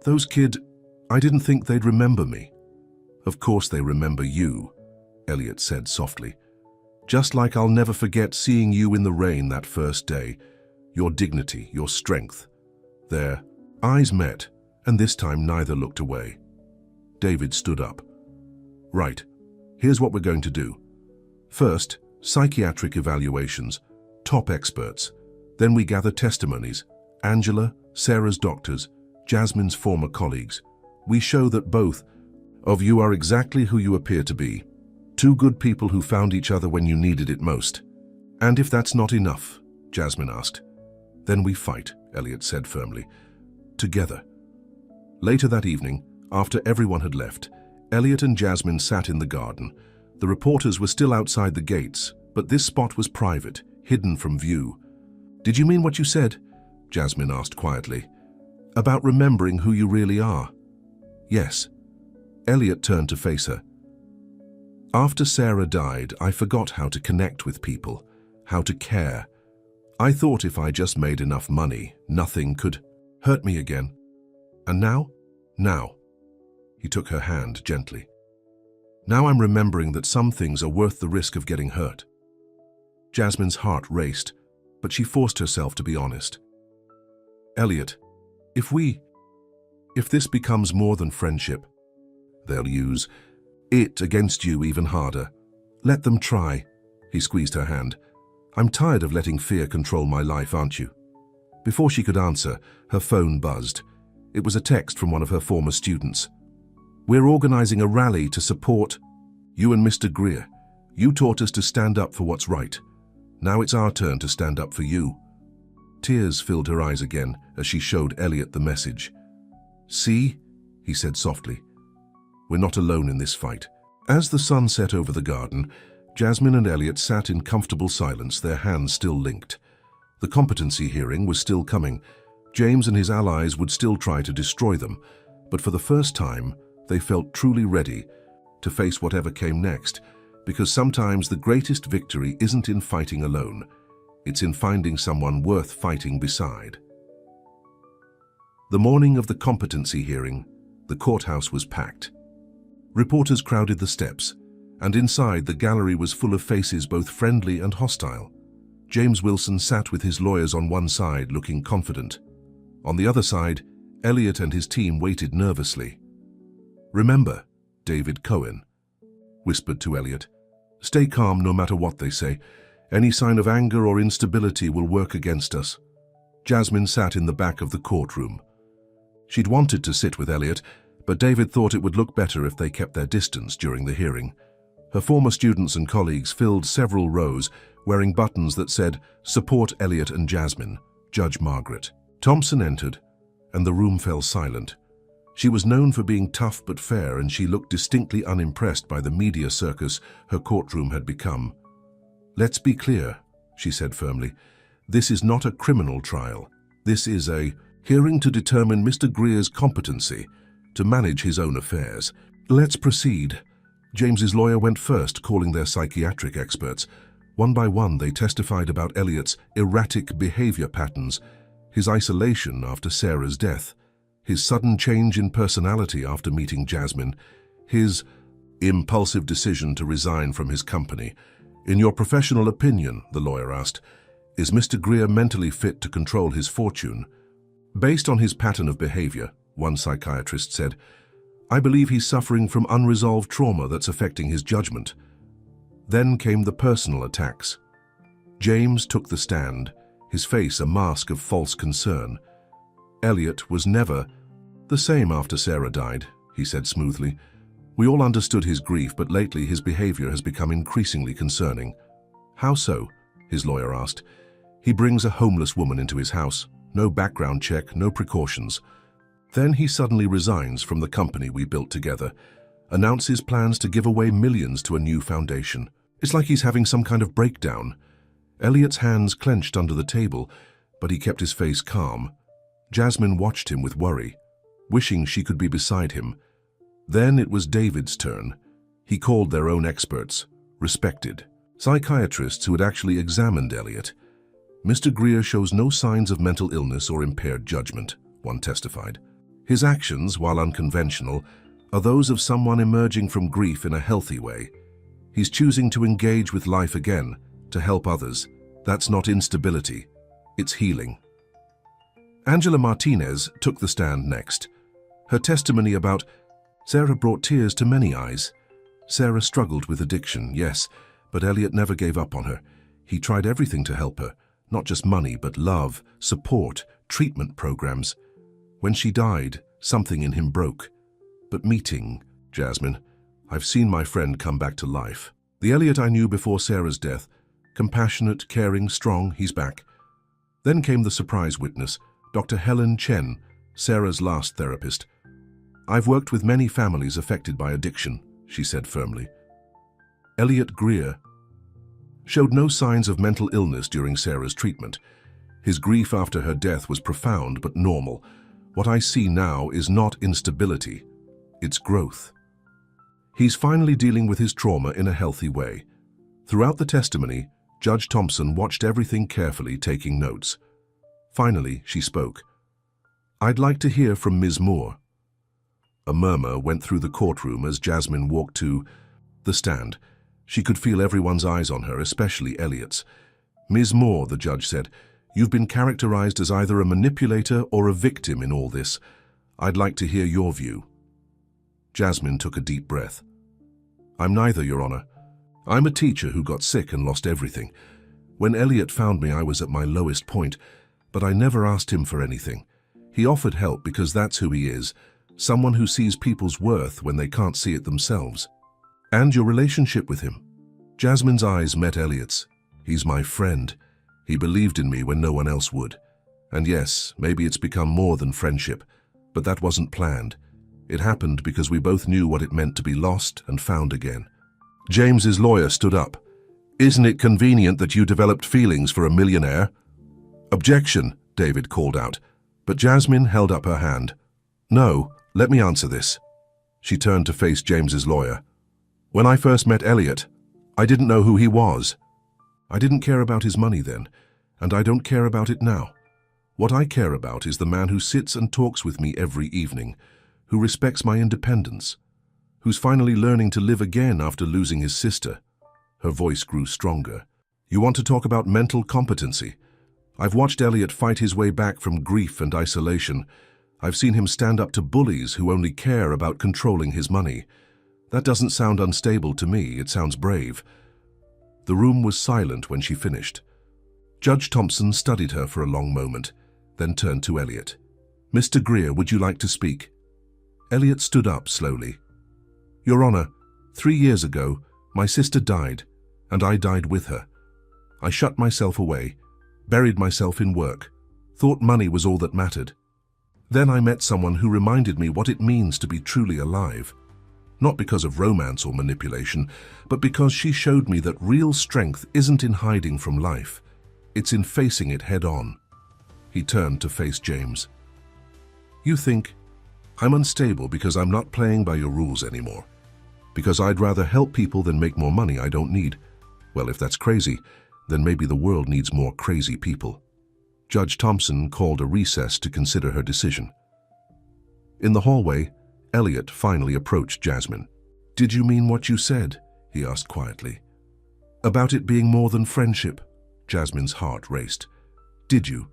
Those I didn't think they'd remember me. Of course they remember you, Elliot said softly. Just like I'll never forget seeing you in the rain that first day. Your dignity, your strength. Their eyes met, and this time neither looked away. David stood up. Right, here's what we're going to do. First, psychiatric evaluations, top experts. Then we gather testimonies. Angela, Sarah's doctors, Jasmine's former colleagues. We show that both of you are exactly who you appear to be. Two good people who found each other when you needed it most. And if that's not enough, Jasmine asked. Then we fight, Elliot said firmly. Together. Later that evening, after everyone had left, Elliot and Jasmine sat in the garden. The reporters were still outside the gates, but this spot was private, hidden from view. Did you mean what you said? Jasmine asked quietly. About remembering who you really are? Yes. Elliot turned to face her. After Sarah died, I forgot how to connect with people, how to care. I thought if I just made enough money, nothing could hurt me again. And now? Now. He took her hand gently. Now I'm remembering that some things are worth the risk of getting hurt. Jasmine's heart raced, but she forced herself to be honest. Elliot, if this becomes more than friendship, they'll use it against you even harder. Let them try. He squeezed her hand. I'm tired of letting fear control my life, aren't you? Before she could answer, her phone buzzed. It was a text from one of her former students. We're organizing a rally to support you and Mr. Greer. You taught us to stand up for what's right. Now it's our turn to stand up for you. Tears filled her eyes again as she showed Elliot the message. See, he said softly. We're not alone in this fight. As the sun set over the garden, Jasmine and Elliot sat in comfortable silence, their hands still linked. The competency hearing was still coming. James and his allies would still try to destroy them, but for the first time, they felt truly ready to face whatever came next, because sometimes the greatest victory isn't in fighting alone. It's in finding someone worth fighting beside. The morning of the competency hearing, the courthouse was packed. Reporters crowded the steps, and inside the gallery was full of faces both friendly and hostile. James Wilson sat with his lawyers on one side, looking confident. On the other side, Elliot and his team waited nervously. Remember, David Cohen whispered to Elliot. Stay calm no matter what they say. Any sign of anger or instability will work against us. Jasmine sat in the back of the courtroom. She'd wanted to sit with Elliot, but David thought it would look better if they kept their distance during the hearing. Her former students and colleagues filled several rows, wearing buttons that said, Support Elliot and Jasmine, Judge Margaret. Thompson entered, and the room fell silent. She was known for being tough but fair, and she looked distinctly unimpressed by the media circus her courtroom had become. Let's be clear, she said firmly. This is not a criminal trial. This is a hearing to determine Mr. Greer's competency to manage his own affairs. Let's proceed. James's lawyer went first, calling their psychiatric experts. One by one, they testified about Elliot's erratic behavior patterns, his isolation after Sarah's death, his sudden change in personality after meeting Jasmine, his impulsive decision to resign from his company. In your professional opinion, the lawyer asked, is Mr. Greer mentally fit to control his fortune? Based on his pattern of behavior, one psychiatrist said, I believe he's suffering from unresolved trauma that's affecting his judgment. Then came the personal attacks. James took the stand, his face a mask of false concern. Elliot was never the same after Sarah died, he said smoothly. We all understood his grief, but lately his behavior has become increasingly concerning. How so? His lawyer asked. He brings a homeless woman into his house. No background check, no precautions. Then he suddenly resigns from the company we built together, announces plans to give away millions to a new foundation. It's like he's having some kind of breakdown. Elliot's hands clenched under the table, but he kept his face calm. Jasmine watched him with worry, wishing she could be beside him. Then it was David's turn. He called their own experts, respected, psychiatrists who had actually examined Elliot. Mr. Greer shows no signs of mental illness or impaired judgment, one testified. His actions, while unconventional, are those of someone emerging from grief in a healthy way. He's choosing to engage with life again, to help others. That's not instability, it's healing. Angela Martinez took the stand next. Her testimony about Sarah brought tears to many eyes. Sarah struggled with addiction, yes, but Elliot never gave up on her. He tried everything to help her, not just money, but love, support, treatment programs. When she died, something in him broke. But meeting Jasmine, I've seen my friend come back to life. The Elliot I knew before Sarah's death, compassionate, caring, strong, he's back. Then came the surprise witness, Dr. Helen Chen, Sarah's last therapist. I've worked with many families affected by addiction, she said firmly. Elliot Greer showed no signs of mental illness during Sarah's treatment. His grief after her death was profound but normal. What I see now is not instability, it's growth. He's finally dealing with his trauma in a healthy way. Throughout the testimony, Judge Thompson watched everything carefully, taking notes. Finally, she spoke. I'd like to hear from Ms. Moore. A murmur went through the courtroom as Jasmine walked to the stand. She could feel everyone's eyes on her, especially Elliot's. Ms. Moore, the judge said, you've been characterized as either a manipulator or a victim in all this. I'd like to hear your view. Jasmine took a deep breath. I'm neither, Your Honor. I'm a teacher who got sick and lost everything. When Elliot found me, I was at my lowest point, but I never asked him for anything. He offered help because that's who he is, someone who sees people's worth when they can't see it themselves. And your relationship with him? Jasmine's eyes met Elliot's. He's my friend. He believed in me when no one else would. And yes, maybe it's become more than friendship, but that wasn't planned. It happened because we both knew what it meant to be lost and found again. James's lawyer stood up. Isn't it convenient that you developed feelings for a millionaire? Objection, David called out, but Jasmine held up her hand. No, let me answer this. She turned to face James's lawyer. When I first met Elliot, I didn't know who he was. I didn't care about his money then, and I don't care about it now. What I care about is the man who sits and talks with me every evening, who respects my independence, who's finally learning to live again after losing his sister. Her voice grew stronger. You want to talk about mental competency? I've watched Elliot fight his way back from grief and isolation. I've seen him stand up to bullies who only care about controlling his money. That doesn't sound unstable to me, it sounds brave. The room was silent when she finished. Judge Thompson studied her for a long moment, then turned to Elliot. Mr. Greer, would you like to speak? Elliot stood up slowly. Your Honor, 3 years ago, my sister died, and I died with her. I shut myself away, buried myself in work, thought money was all that mattered. Then I met someone who reminded me what it means to be truly alive. Not because of romance or manipulation, but because she showed me that real strength isn't in hiding from life. It's in facing it head on. He turned to face James. You think, I'm unstable because I'm not playing by your rules anymore. Because I'd rather help people than make more money I don't need. Well, if that's crazy, then maybe the world needs more crazy people. Judge Thompson called a recess to consider her decision. In the hallway, Elliot finally approached Jasmine. Did you mean what you said? He asked quietly. About it being more than friendship? Jasmine's heart raced. Did you?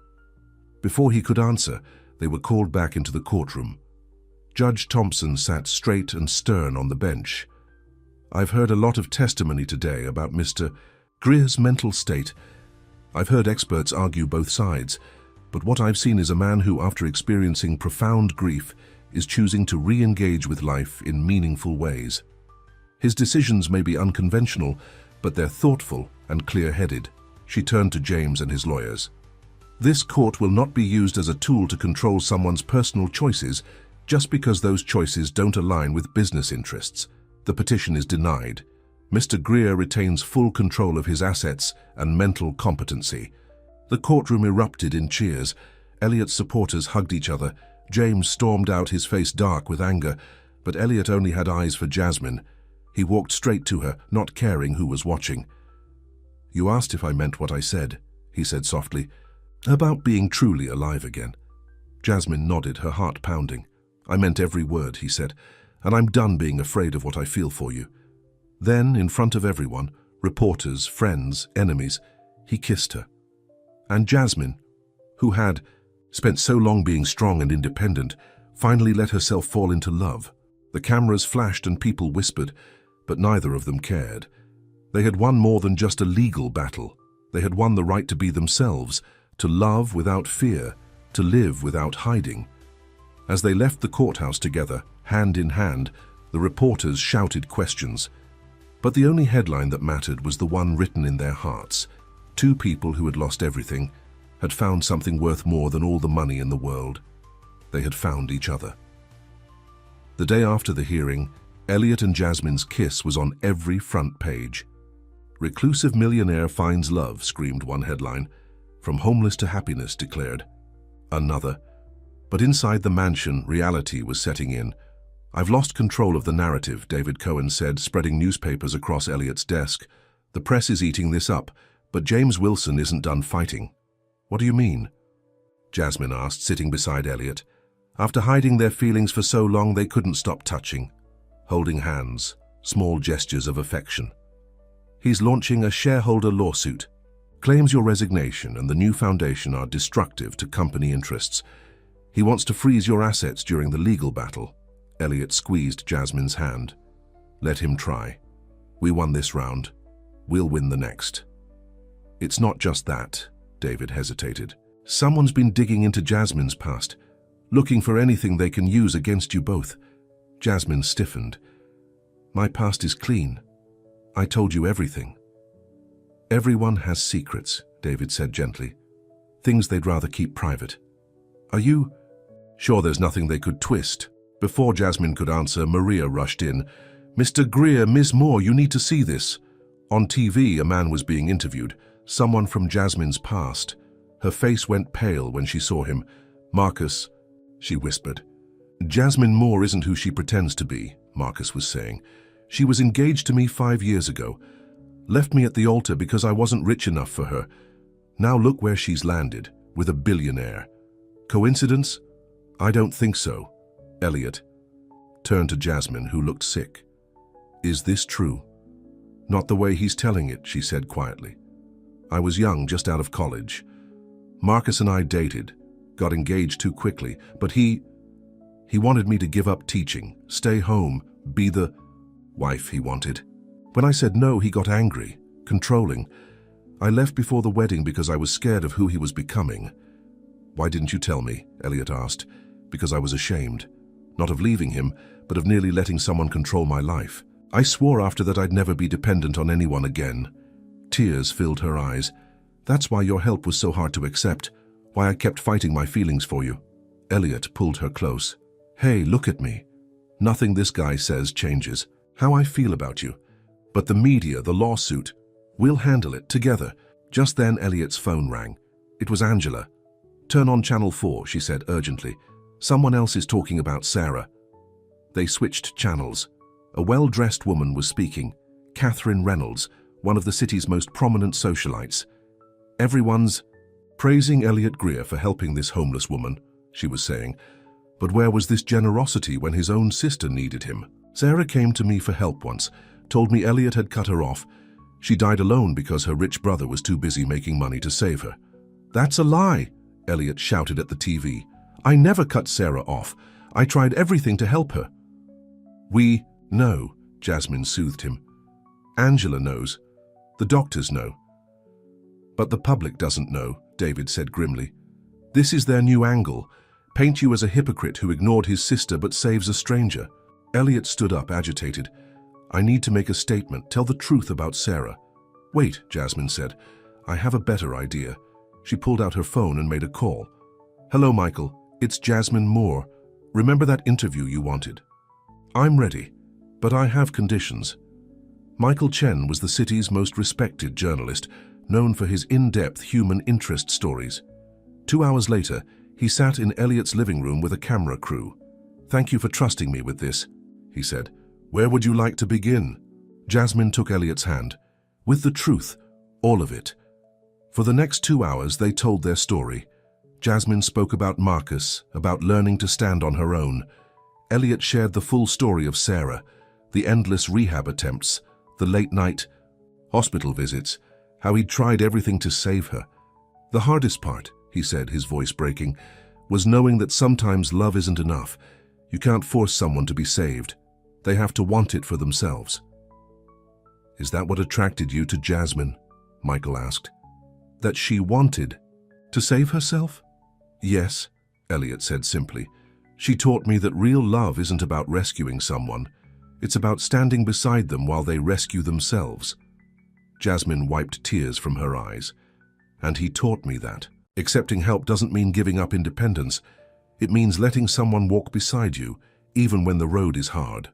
Before he could answer, they were called back into the courtroom. Judge Thompson sat straight and stern on the bench. I've heard a lot of testimony today about Mr. Greer's mental state. I've heard experts argue both sides, but what I've seen is a man who, after experiencing profound grief, is choosing to re-engage with life in meaningful ways. His decisions may be unconventional, but they're thoughtful and clear-headed. She turned to James and his lawyers. This court will not be used as a tool to control someone's personal choices just because those choices don't align with business interests. The petition is denied. Mr. Greer retains full control of his assets and mental competency. The courtroom erupted in cheers. Elliot's supporters hugged each other. James stormed out, his face dark with anger, but Elliot only had eyes for Jasmine. He walked straight to her, not caring who was watching. "You asked if I meant what I said," he said softly. "About being truly alive again." Jasmine nodded, her heart pounding. "I meant every word," he said, "and I'm done being afraid of what I feel for you." Then, in front of everyone, reporters, friends, enemies, he kissed her. And Jasmine, who had spent so long being strong and independent, finally let herself fall into love. The cameras flashed and people whispered, but neither of them cared. They had won more than just a legal battle. They had won the right to be themselves, to love without fear, to live without hiding. As they left the courthouse together, hand in hand, the reporters shouted questions. But the only headline that mattered was the one written in their hearts. Two people who had lost everything had found something worth more than all the money in the world. They had found each other. The day after the hearing, Elliot and Jasmine's kiss was on every front page. "Reclusive millionaire finds love," screamed one headline. "From homeless to happiness," declared another. But inside the mansion, reality was setting in. "I've lost control of the narrative," David Cohen said, spreading newspapers across Elliot's desk. "The press is eating this up, but James Wilson isn't done fighting." "What do you mean?" Jasmine asked, sitting beside Elliot. After hiding their feelings for so long, they couldn't stop touching, holding hands, small gestures of affection. "He's launching a shareholder lawsuit. Claims your resignation and the new foundation are destructive to company interests. He wants to freeze your assets during the legal battle." Elliot squeezed Jasmine's hand. "Let him try. We won this round. We'll win the next." "It's not just that," David hesitated. "Someone's been digging into Jasmine's past, looking for anything they can use against you both." Jasmine stiffened. "My past is clean. I told you everything." "Everyone has secrets," David said gently. "Things they'd rather keep private. Are you sure there's nothing they could twist?" Before Jasmine could answer, Maria rushed in. "Mr. Greer, Miss Moore, you need to see this." On TV, a man was being interviewed, someone from Jasmine's past. Her face went pale when she saw him. "Marcus," she whispered. "Jasmine Moore isn't who she pretends to be," Marcus was saying. "She was engaged to me 5 years ago. Left me at the altar because I wasn't rich enough for her. Now look where she's landed, with a billionaire. Coincidence? I don't think so." Elliot turned to Jasmine, who looked sick. "Is this true?" "Not the way he's telling it," she said quietly. "I was young, just out of college. Marcus and I dated, got engaged too quickly, but he wanted me to give up teaching, stay home, be the wife he wanted. When I said no, he got angry, controlling. I left before the wedding because I was scared of who he was becoming." "Why didn't you tell me?" Elliot asked. "Because I was ashamed. Not of leaving him, but of nearly letting someone control my life. I swore after that I'd never be dependent on anyone again." Tears filled her eyes. "That's why your help was so hard to accept, why I kept fighting my feelings for you." Elliot pulled her close. "Hey, look at me. Nothing this guy says changes how I feel about you. But the media, the lawsuit, we'll handle it together." Just then Elliot's phone rang. It was Angela. "Turn on Channel 4, she said urgently. "Someone else is talking about Sarah." They switched channels. A well-dressed woman was speaking, Catherine Reynolds, one of the city's most prominent socialites. "Everyone's praising Elliot Greer for helping this homeless woman," she was saying. "But where was this generosity when his own sister needed him? Sarah came to me for help once, told me Elliot had cut her off. She died alone because her rich brother was too busy making money to save her." "That's a lie," Elliot shouted at the TV. "I never cut Sarah off. I tried everything to help her." "We know," Jasmine soothed him. Angela knows. The doctors know. But the public doesn't know, David said grimly. This is their new angle. Paint you as a hypocrite who ignored his sister but saves a stranger. Elliot stood up, agitated. I need to make a statement. Tell the truth about Sarah. Wait, Jasmine said. I have a better idea. She pulled out her phone and made a call. Hello, Michael. It's Jasmine Moore. Remember that interview you wanted? I'm ready, but I have conditions. Michael Chen was the city's most respected journalist, known for his in-depth human interest stories. 2 hours later, he sat in Elliot's living room with a camera crew. Thank you for trusting me with this, he said. Where would you like to begin? Jasmine took Elliot's hand. With the truth, all of it. For the next 2 hours, they told their story. Jasmine spoke about Marcus, about learning to stand on her own. Elliot shared the full story of Sarah, the endless rehab attempts, the late-night hospital visits, how he'd tried everything to save her. The hardest part, he said, his voice breaking, was knowing that sometimes love isn't enough. You can't force someone to be saved. They have to want it for themselves. Is that what attracted you to Jasmine? Michael asked. That she wanted to save herself? Yes, Elliot said simply. She taught me that real love isn't about rescuing someone. It's about standing beside them while they rescue themselves. Jasmine wiped tears from her eyes. And he taught me that. Accepting help doesn't mean giving up independence. It means letting someone walk beside you, even when the road is hard.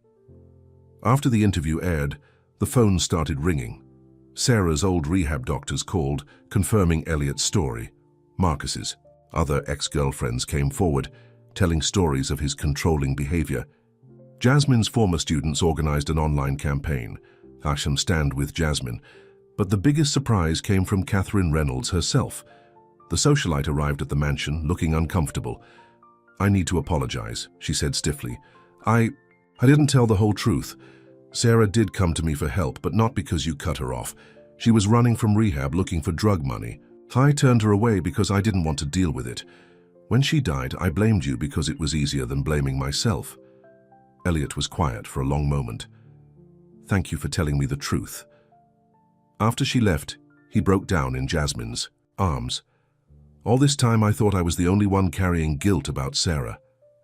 After the interview aired, the phone started ringing. Sarah's old rehab doctors called, confirming Elliot's story. Marcus's other ex-girlfriends came forward, telling stories of his controlling behavior. Jasmine's former students organized an online campaign, Asham Stand with Jasmine, but the biggest surprise came from Catherine Reynolds herself. The socialite arrived at the mansion, looking uncomfortable. I need to apologize, she said stiffly. I didn't tell the whole truth. Sarah did come to me for help, but not because you cut her off. She was running from rehab looking for drug money. I turned her away because I didn't want to deal with it. When she died, I blamed you because it was easier than blaming myself. Elliot was quiet for a long moment. Thank you for telling me the truth. After she left, he broke down in Jasmine's arms. All this time I thought I was the only one carrying guilt about Sarah.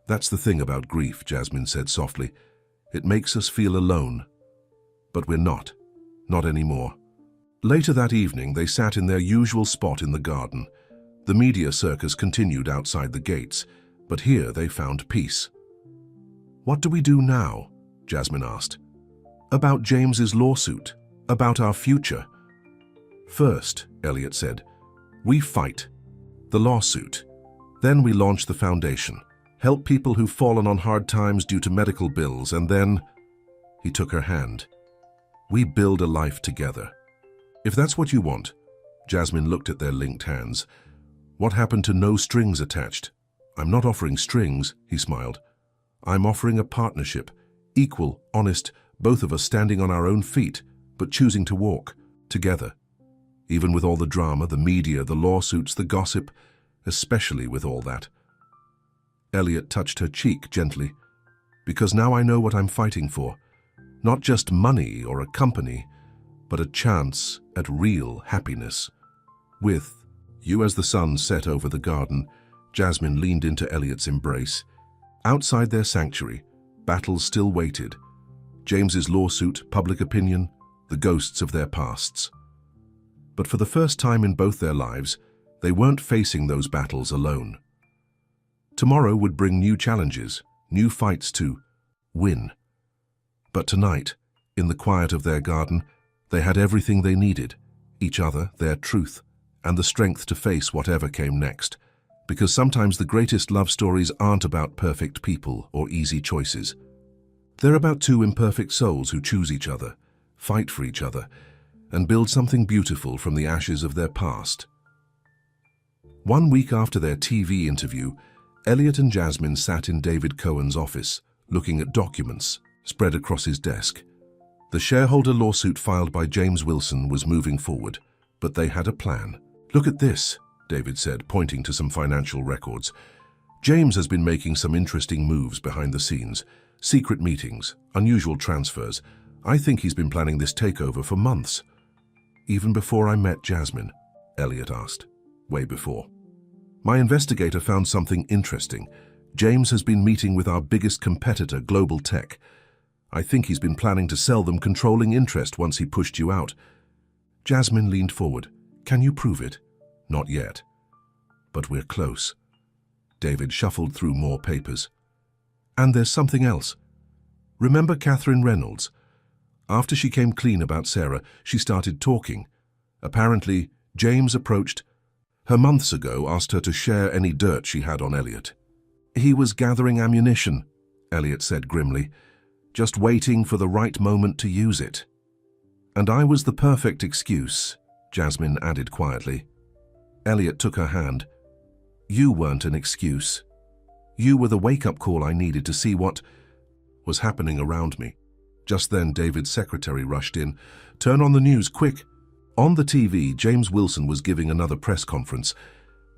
That's the thing about grief, Jasmine said softly. It makes us feel alone. But we're not anymore. Later that evening, they sat in their usual spot in the garden. The media circus continued outside the gates, but here they found peace. What do we do now? Jasmine asked. About James's lawsuit, about our future. First, Elliot said, we fight the lawsuit. Then we launch the foundation, help people who've fallen on hard times due to medical bills, and then, he took her hand, we build a life together. If that's what you want, Jasmine looked at their linked hands. What happened to no strings attached? I'm not offering strings, he smiled. I'm offering a partnership, equal, honest, both of us standing on our own feet, but choosing to walk together. Even with all the drama, the media, the lawsuits, the gossip, especially with all that. Elliot touched her cheek gently. Because now I know what I'm fighting for. Not just money or a company, but a chance at real happiness. With you as the sun set over the garden, Jasmine leaned into Elliot's embrace. Outside their sanctuary, battles still waited. James's lawsuit, public opinion, the ghosts of their pasts. But for the first time in both their lives, they weren't facing those battles alone. Tomorrow would bring new challenges, new fights to win. But tonight, in the quiet of their garden, they had everything they needed, each other, their truth, and the strength to face whatever came next. Because sometimes the greatest love stories aren't about perfect people or easy choices. They're about two imperfect souls who choose each other, fight for each other, and build something beautiful from the ashes of their past. 1 week after their TV interview, Elliot and Jasmine sat in David Cohen's office, looking at documents spread across his desk. The shareholder lawsuit filed by James Wilson was moving forward, but they had a plan. Look at this, David said, pointing to some financial records. James has been making some interesting moves behind the scenes. Secret meetings, unusual transfers. I think he's been planning this takeover for months. Even before I met Jasmine, Elliot asked. Way before. My investigator found something interesting. James has been meeting with our biggest competitor, Global Tech. I think he's been planning to sell them controlling interest once he pushed you out. Jasmine leaned forward. Can you prove it? Not yet. But we're close. David shuffled through more papers. And there's something else. Remember Catherine Reynolds? After she came clean about Sarah, she started talking. Apparently, James approached her months ago, asked her to share any dirt she had on Elliot. He was gathering ammunition, Elliot said grimly, just waiting for the right moment to use it. And I was the perfect excuse, Jasmine added quietly. Elliot took her hand. You weren't an excuse. You were the wake-up call I needed to see what was happening around me. Just then, David's secretary rushed in. Turn on the news, quick. On the TV, James Wilson was giving another press conference,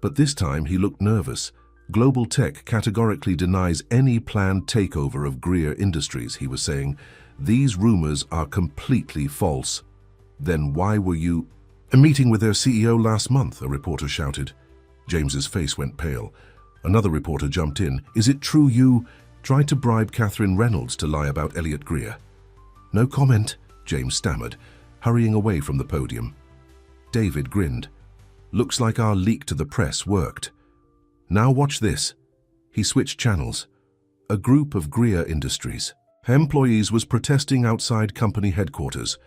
but this time he looked nervous. Global Tech categorically denies any planned takeover of Greer Industries, he was saying. These rumors are completely false. Then why were you meeting with their CEO last month? A reporter shouted. James's face went pale. Another reporter jumped in. Is it true you tried to bribe Catherine Reynolds to lie about Elliot Greer? No comment, James stammered, hurrying away from the podium. David grinned. Looks like our leak to the press worked. Now watch this. He switched channels. A group of Greer Industries employees was protesting outside company headquarters.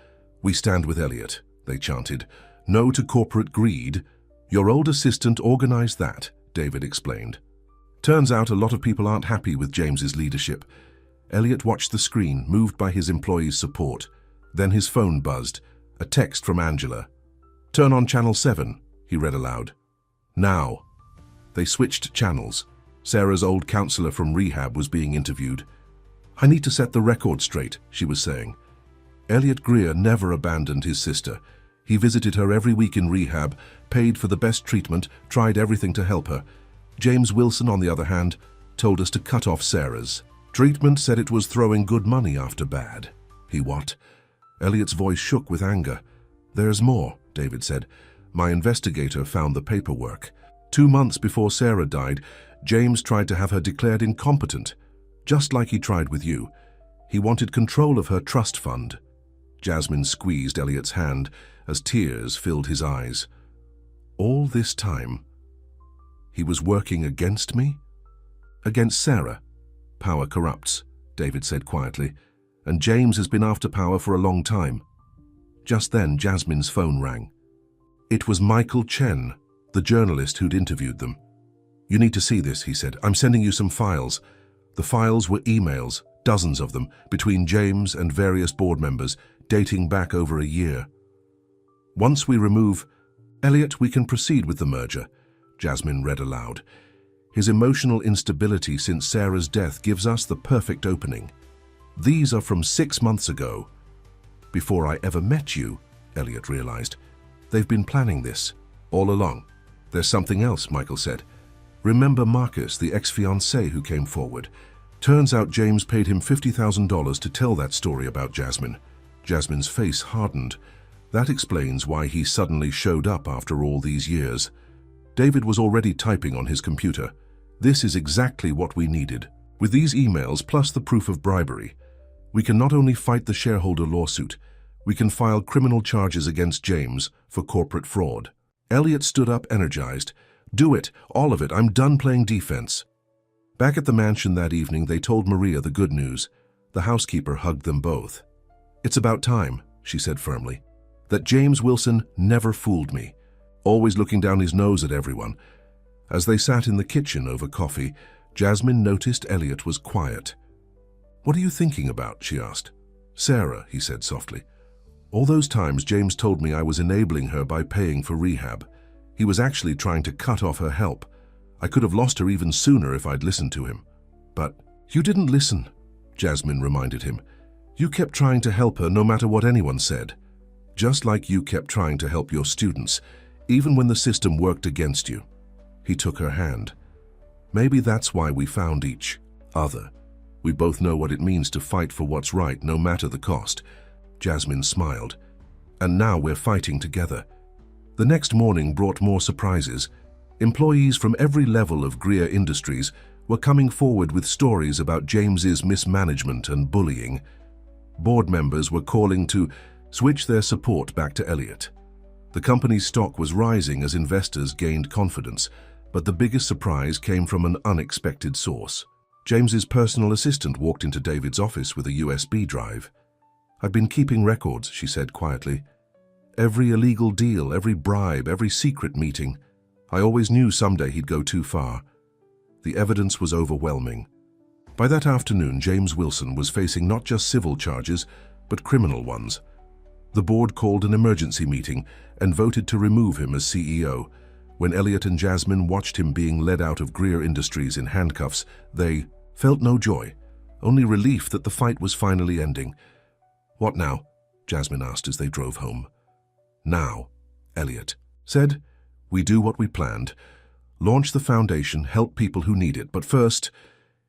We stand with Elliot, they chanted. No to corporate greed. Your old assistant organized that, David explained. Turns out a lot of people aren't happy with James's leadership. Elliot watched the screen, moved by his employees' support. Then his phone buzzed. A text from Angela. Turn on channel 7, he read aloud. Now. They switched channels. Sarah's old counselor from rehab was being interviewed. I need to set the record straight, she was saying. Elliot Greer never abandoned his sister. He visited her every week in rehab, paid for the best treatment, tried everything to help her. James Wilson, on the other hand, told us to cut off Sarah's treatment, said it was throwing good money after bad. He what? Elliot's voice shook with anger. There's more, David said. My investigator found the paperwork. 2 months before Sarah died, James tried to have her declared incompetent, just like he tried with you. He wanted control of her trust fund. Jasmine squeezed Elliot's hand as tears filled his eyes. All this time, he was working against me? Against Sarah. Power corrupts, David said quietly, and James has been after power for a long time. Just then, Jasmine's phone rang. It was Michael Chen, the journalist who'd interviewed them. You need to see this, he said. I'm sending you some files. The files were emails, dozens of them, between James and various board members, dating back over a year. Once we remove Elliot, we can proceed with the merger, Jasmine read aloud. His emotional instability since Sarah's death gives us the perfect opening. These are from 6 months ago. Before I ever met you, Elliot realized. They've been planning this all along. There's something else, Michael said. Remember Marcus, the ex-fiancé who came forward? Turns out James paid him $50,000 to tell that story about Jasmine. Jasmine's face hardened. That explains why he suddenly showed up after all these years. David was already typing on his computer. This is exactly what we needed. With these emails plus the proof of bribery, we can not only fight the shareholder lawsuit, we can file criminal charges against James for corporate fraud. Elliot stood up, energized. Do it, all of it. I'm done playing defense. Back at the mansion that evening, they told Maria the good news. The housekeeper hugged them both. It's about time, she said firmly. That James Wilson never fooled me, always looking down his nose at everyone. As they sat in the kitchen over coffee, Jasmine noticed Elliot was quiet. What are you thinking about? She asked. Sarah, he said softly. All those times James told me I was enabling her by paying for rehab. He was actually trying to cut off her help. I could have lost her even sooner if I'd listened to him. But you didn't listen, Jasmine reminded him. You kept trying to help her no matter what anyone said. Just like you kept trying to help your students, even when the system worked against you. He took her hand. Maybe that's why we found each other. We both know what it means to fight for what's right, no matter the cost. Jasmine smiled. "And now we're fighting together." The next morning brought more surprises. Employees from every level of Greer Industries were coming forward with stories about James's mismanagement and bullying. Board members were calling to switch their support back to Elliot. The company's stock was rising as investors gained confidence, but the biggest surprise came from an unexpected source. James's personal assistant walked into David's office with a USB drive. "I've been keeping records," she said quietly. "Every illegal deal, every bribe, every secret meeting. I always knew someday he'd go too far." The evidence was overwhelming. By that afternoon, James Wilson was facing not just civil charges, but criminal ones. The board called an emergency meeting and voted to remove him as CEO. When Elliot and Jasmine watched him being led out of Greer Industries in handcuffs, they felt no joy, only relief that the fight was finally ending. "What now?" Jasmine asked as they drove home. "Now," Elliot said, "we do what we planned. Launch the foundation, help people who need it, but first..."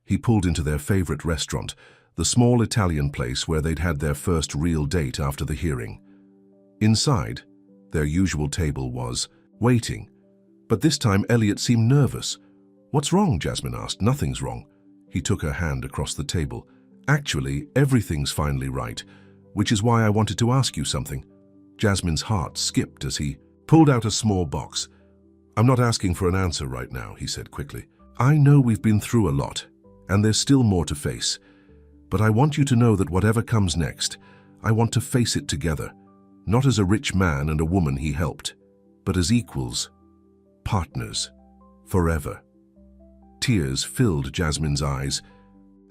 He pulled into their favorite restaurant, the small Italian place where they'd had their first real date after the hearing. Inside, their usual table was waiting, but this time Elliot seemed nervous. "What's wrong?" Jasmine asked. "Nothing's wrong." He took her hand across the table. "Actually, everything's finally right, which is why I wanted to ask you something." Jasmine's heart skipped as he pulled out a small box. "I'm not asking for an answer right now," he said quickly. "I know we've been through a lot, and there's still more to face. But I want you to know that whatever comes next, I want to face it together, not as a rich man and a woman he helped, but as equals, partners, forever." Tears filled Jasmine's eyes.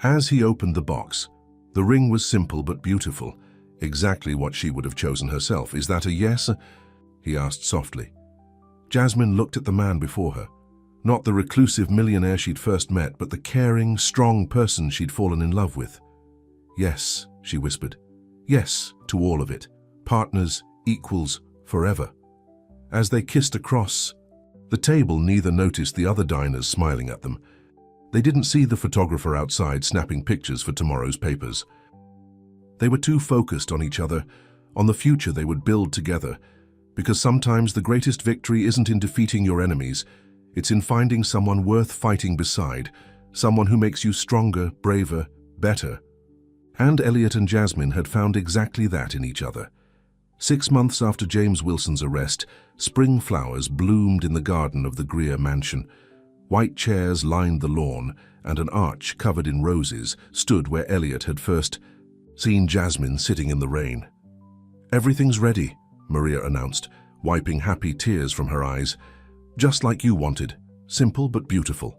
As he opened the box, the ring was simple but beautiful, exactly what she would have chosen herself. "Is that a yes?" he asked softly. Jasmine looked at the man before her, not the reclusive millionaire she'd first met, but the caring, strong person she'd fallen in love with. "Yes," she whispered. "Yes to all of it. Partners, equals, forever." As they kissed across the table, neither noticed the other diners smiling at them. They didn't see the photographer outside snapping pictures for tomorrow's papers. They were too focused on each other, on the future they would build together, because sometimes the greatest victory isn't in defeating your enemies, it's in finding someone worth fighting beside, someone who makes you stronger, braver, better. And Elliot and Jasmine had found exactly that in each other. 6 months after James Wilson's arrest, spring flowers bloomed in the garden of the Greer mansion. White chairs lined the lawn, and an arch covered in roses stood where Elliot had first seen Jasmine sitting in the rain. "Everything's ready," Maria announced, wiping happy tears from her eyes. "Just like you wanted, simple but beautiful."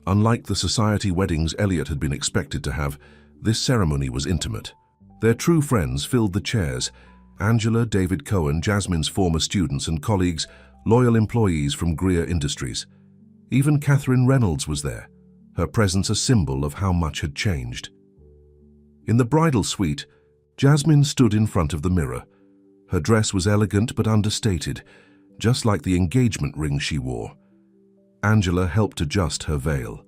Unlike the society weddings Elliot had been expected to have, this ceremony was intimate. Their true friends filled the chairs: Angela, David Cohen, Jasmine's former students and colleagues, loyal employees from Greer Industries. Even Catherine Reynolds was there, her presence a symbol of how much had changed. In the bridal suite, Jasmine stood in front of the mirror. Her dress was elegant but understated, just like the engagement ring she wore. Angela helped adjust her veil.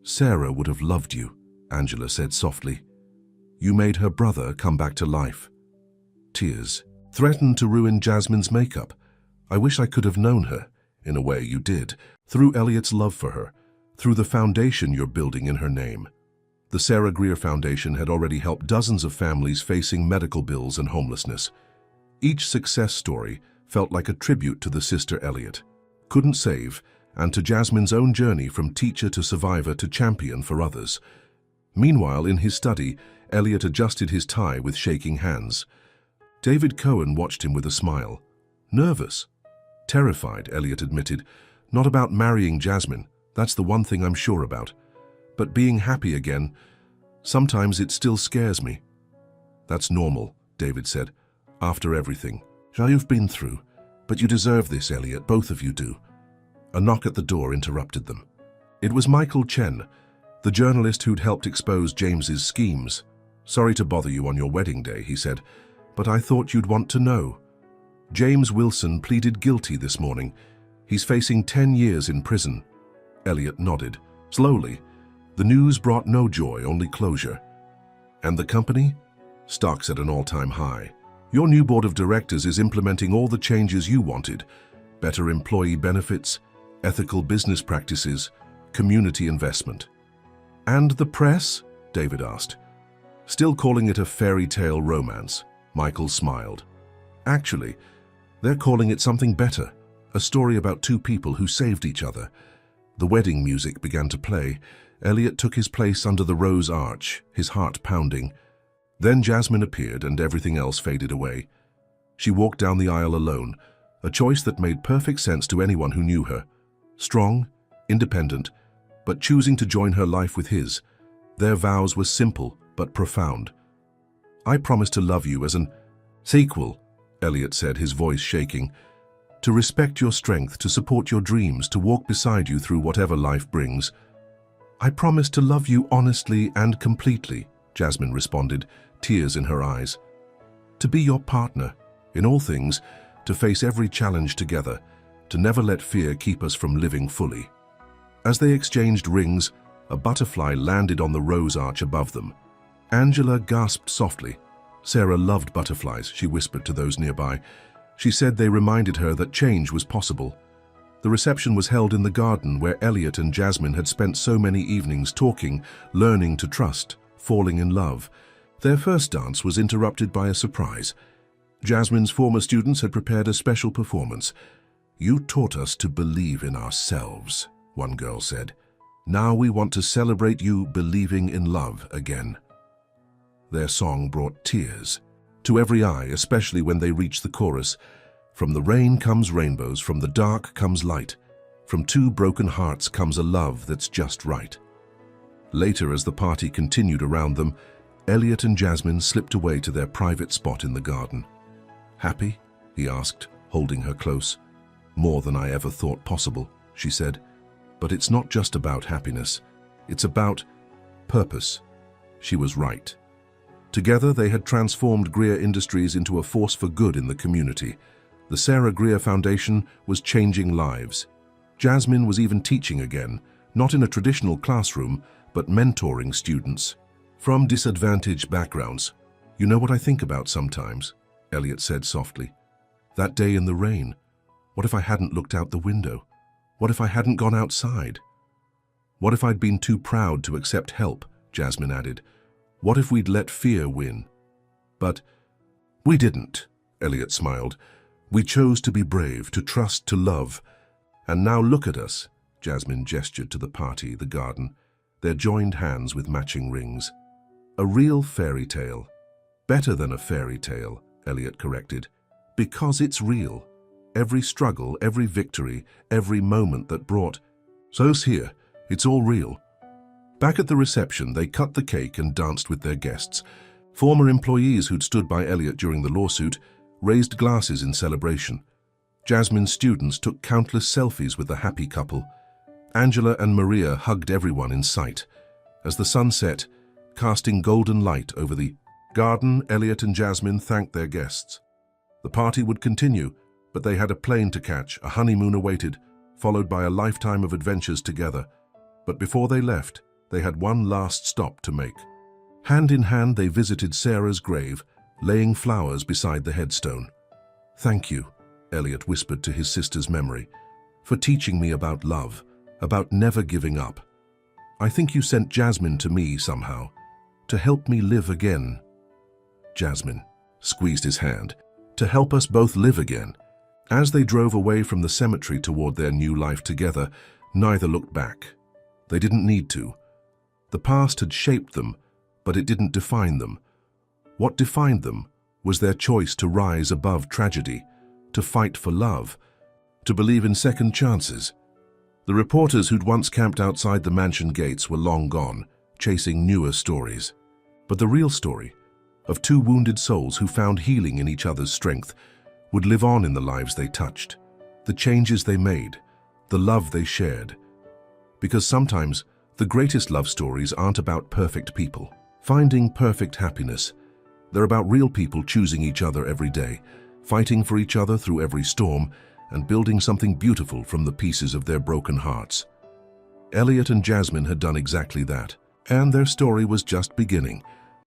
"Sarah would have loved you," Angela said softly. "You made her brother come back to life." Tears threatened to ruin Jasmine's makeup. "I wish I could have known her. In a way, you did, through Elliot's love for her, through the foundation you're building in her name." The Sarah Greer Foundation had already helped dozens of families facing medical bills and homelessness. Each success story felt like a tribute to the sister Elliot couldn't save, and to Jasmine's own journey from teacher to survivor to champion for others. Meanwhile, in his study, Elliot adjusted his tie with shaking hands. David Cohen watched him with a smile. "Nervous?" "Terrified," Elliot admitted. "Not about marrying Jasmine, that's the one thing I'm sure about. But being happy again, sometimes it still scares me." "That's normal," David said, "after everything you've been through. But you deserve this, Elliot, both of you do." A knock at the door interrupted them. It was Michael Chen, the journalist who'd helped expose James's schemes. "Sorry to bother you on your wedding day," he said, "but I thought you'd want to know. James Wilson pleaded guilty this morning. He's facing 10 years in prison." Elliot nodded. Slowly, the news brought no joy, only closure. "And the company?" Stocks at an all-time high. Your new board of directors is implementing all the changes you wanted. Better employee benefits, ethical business practices, community investment. And the press? David asked. Still calling it a fairy tale romance. Michael smiled. Actually, they're calling it something better. A story about two people who saved each other. The wedding music began to play. Elliot took his place under the rose arch, his heart pounding. Then Jasmine appeared and everything else faded away. She walked down the aisle alone, a choice that made perfect sense to anyone who knew her. Strong, independent, but choosing to join her life with his. Their vows were simple but profound. I promise to love you as an sequel, Elliot said, his voice shaking. To respect your strength, to support your dreams, to walk beside you through whatever life brings. I promise to love you honestly and completely, Jasmine responded, tears in her eyes. To be your partner, in all things, to face every challenge together, to never let fear keep us from living fully. As they exchanged rings, a butterfly landed on the rose arch above them. Angela gasped softly. Sarah loved butterflies, she whispered to those nearby. She said they reminded her that change was possible. The reception was held in the garden where Elliot and Jasmine had spent so many evenings talking, learning to trust, falling in love. Their first dance was interrupted by a surprise. Jasmine's former students had prepared a special performance. "You taught us to believe in ourselves," one girl said. "Now we want to celebrate you believing in love again." Their song brought tears to every eye, especially when they reached the chorus. From the rain comes rainbows, from the dark comes light. From two broken hearts comes a love that's just right. Later, as the party continued around them, Elliot and Jasmine slipped away to their private spot in the garden. "Happy?" he asked, holding her close. "More than I ever thought possible," she said. "But it's not just about happiness. It's about purpose." She was right. Together, they had transformed Greer Industries into a force for good in the community. The Sarah Greer Foundation was changing lives. Jasmine was even teaching again, not in a traditional classroom, but mentoring students from disadvantaged backgrounds. "You know what I think about sometimes?" Elliot said softly. "That day in the rain. What if I hadn't looked out the window? What if I hadn't gone outside? What if I'd been too proud to accept help?" Jasmine added. "What if we'd let fear win?" "But we didn't," Elliot smiled. "We chose to be brave, to trust, to love. And now look at us." Jasmine gestured to the party, the garden, their joined hands with matching rings. "A real fairy tale. Better than a fairy tale," Elliot corrected. "Because it's real. Every struggle, every victory, every moment that brought. So's here. It's all real." Back at the reception, they cut the cake and danced with their guests. Former employees who'd stood by Elliot during the lawsuit raised glasses in celebration. Jasmine's students took countless selfies with the happy couple. Angela and Maria hugged everyone in sight. As the sun set, casting golden light over the garden, Elliot and Jasmine thanked their guests. The party would continue, but they had a plane to catch, a honeymoon awaited, followed by a lifetime of adventures together. But before they left, they had one last stop to make. Hand in hand, they visited Sarah's grave, laying flowers beside the headstone. "Thank you," Elliot whispered to his sister's memory, "for teaching me about love, about never giving up. I think you sent Jasmine to me somehow, to help me live again." Jasmine squeezed his hand, "To help us both live again." As they drove away from the cemetery toward their new life together, neither looked back. They didn't need to. The past had shaped them, but it didn't define them. What defined them was their choice to rise above tragedy, to fight for love, to believe in second chances. The reporters who'd once camped outside the mansion gates were long gone, chasing newer stories. But the real story, of two wounded souls who found healing in each other's strength, would live on in the lives they touched, the changes they made, the love they shared. Because sometimes, the greatest love stories aren't about perfect people, finding perfect happiness. They're about real people choosing each other every day, fighting for each other through every storm, and building something beautiful from the pieces of their broken hearts. Elliot and Jasmine had done exactly that, and their story was just beginning.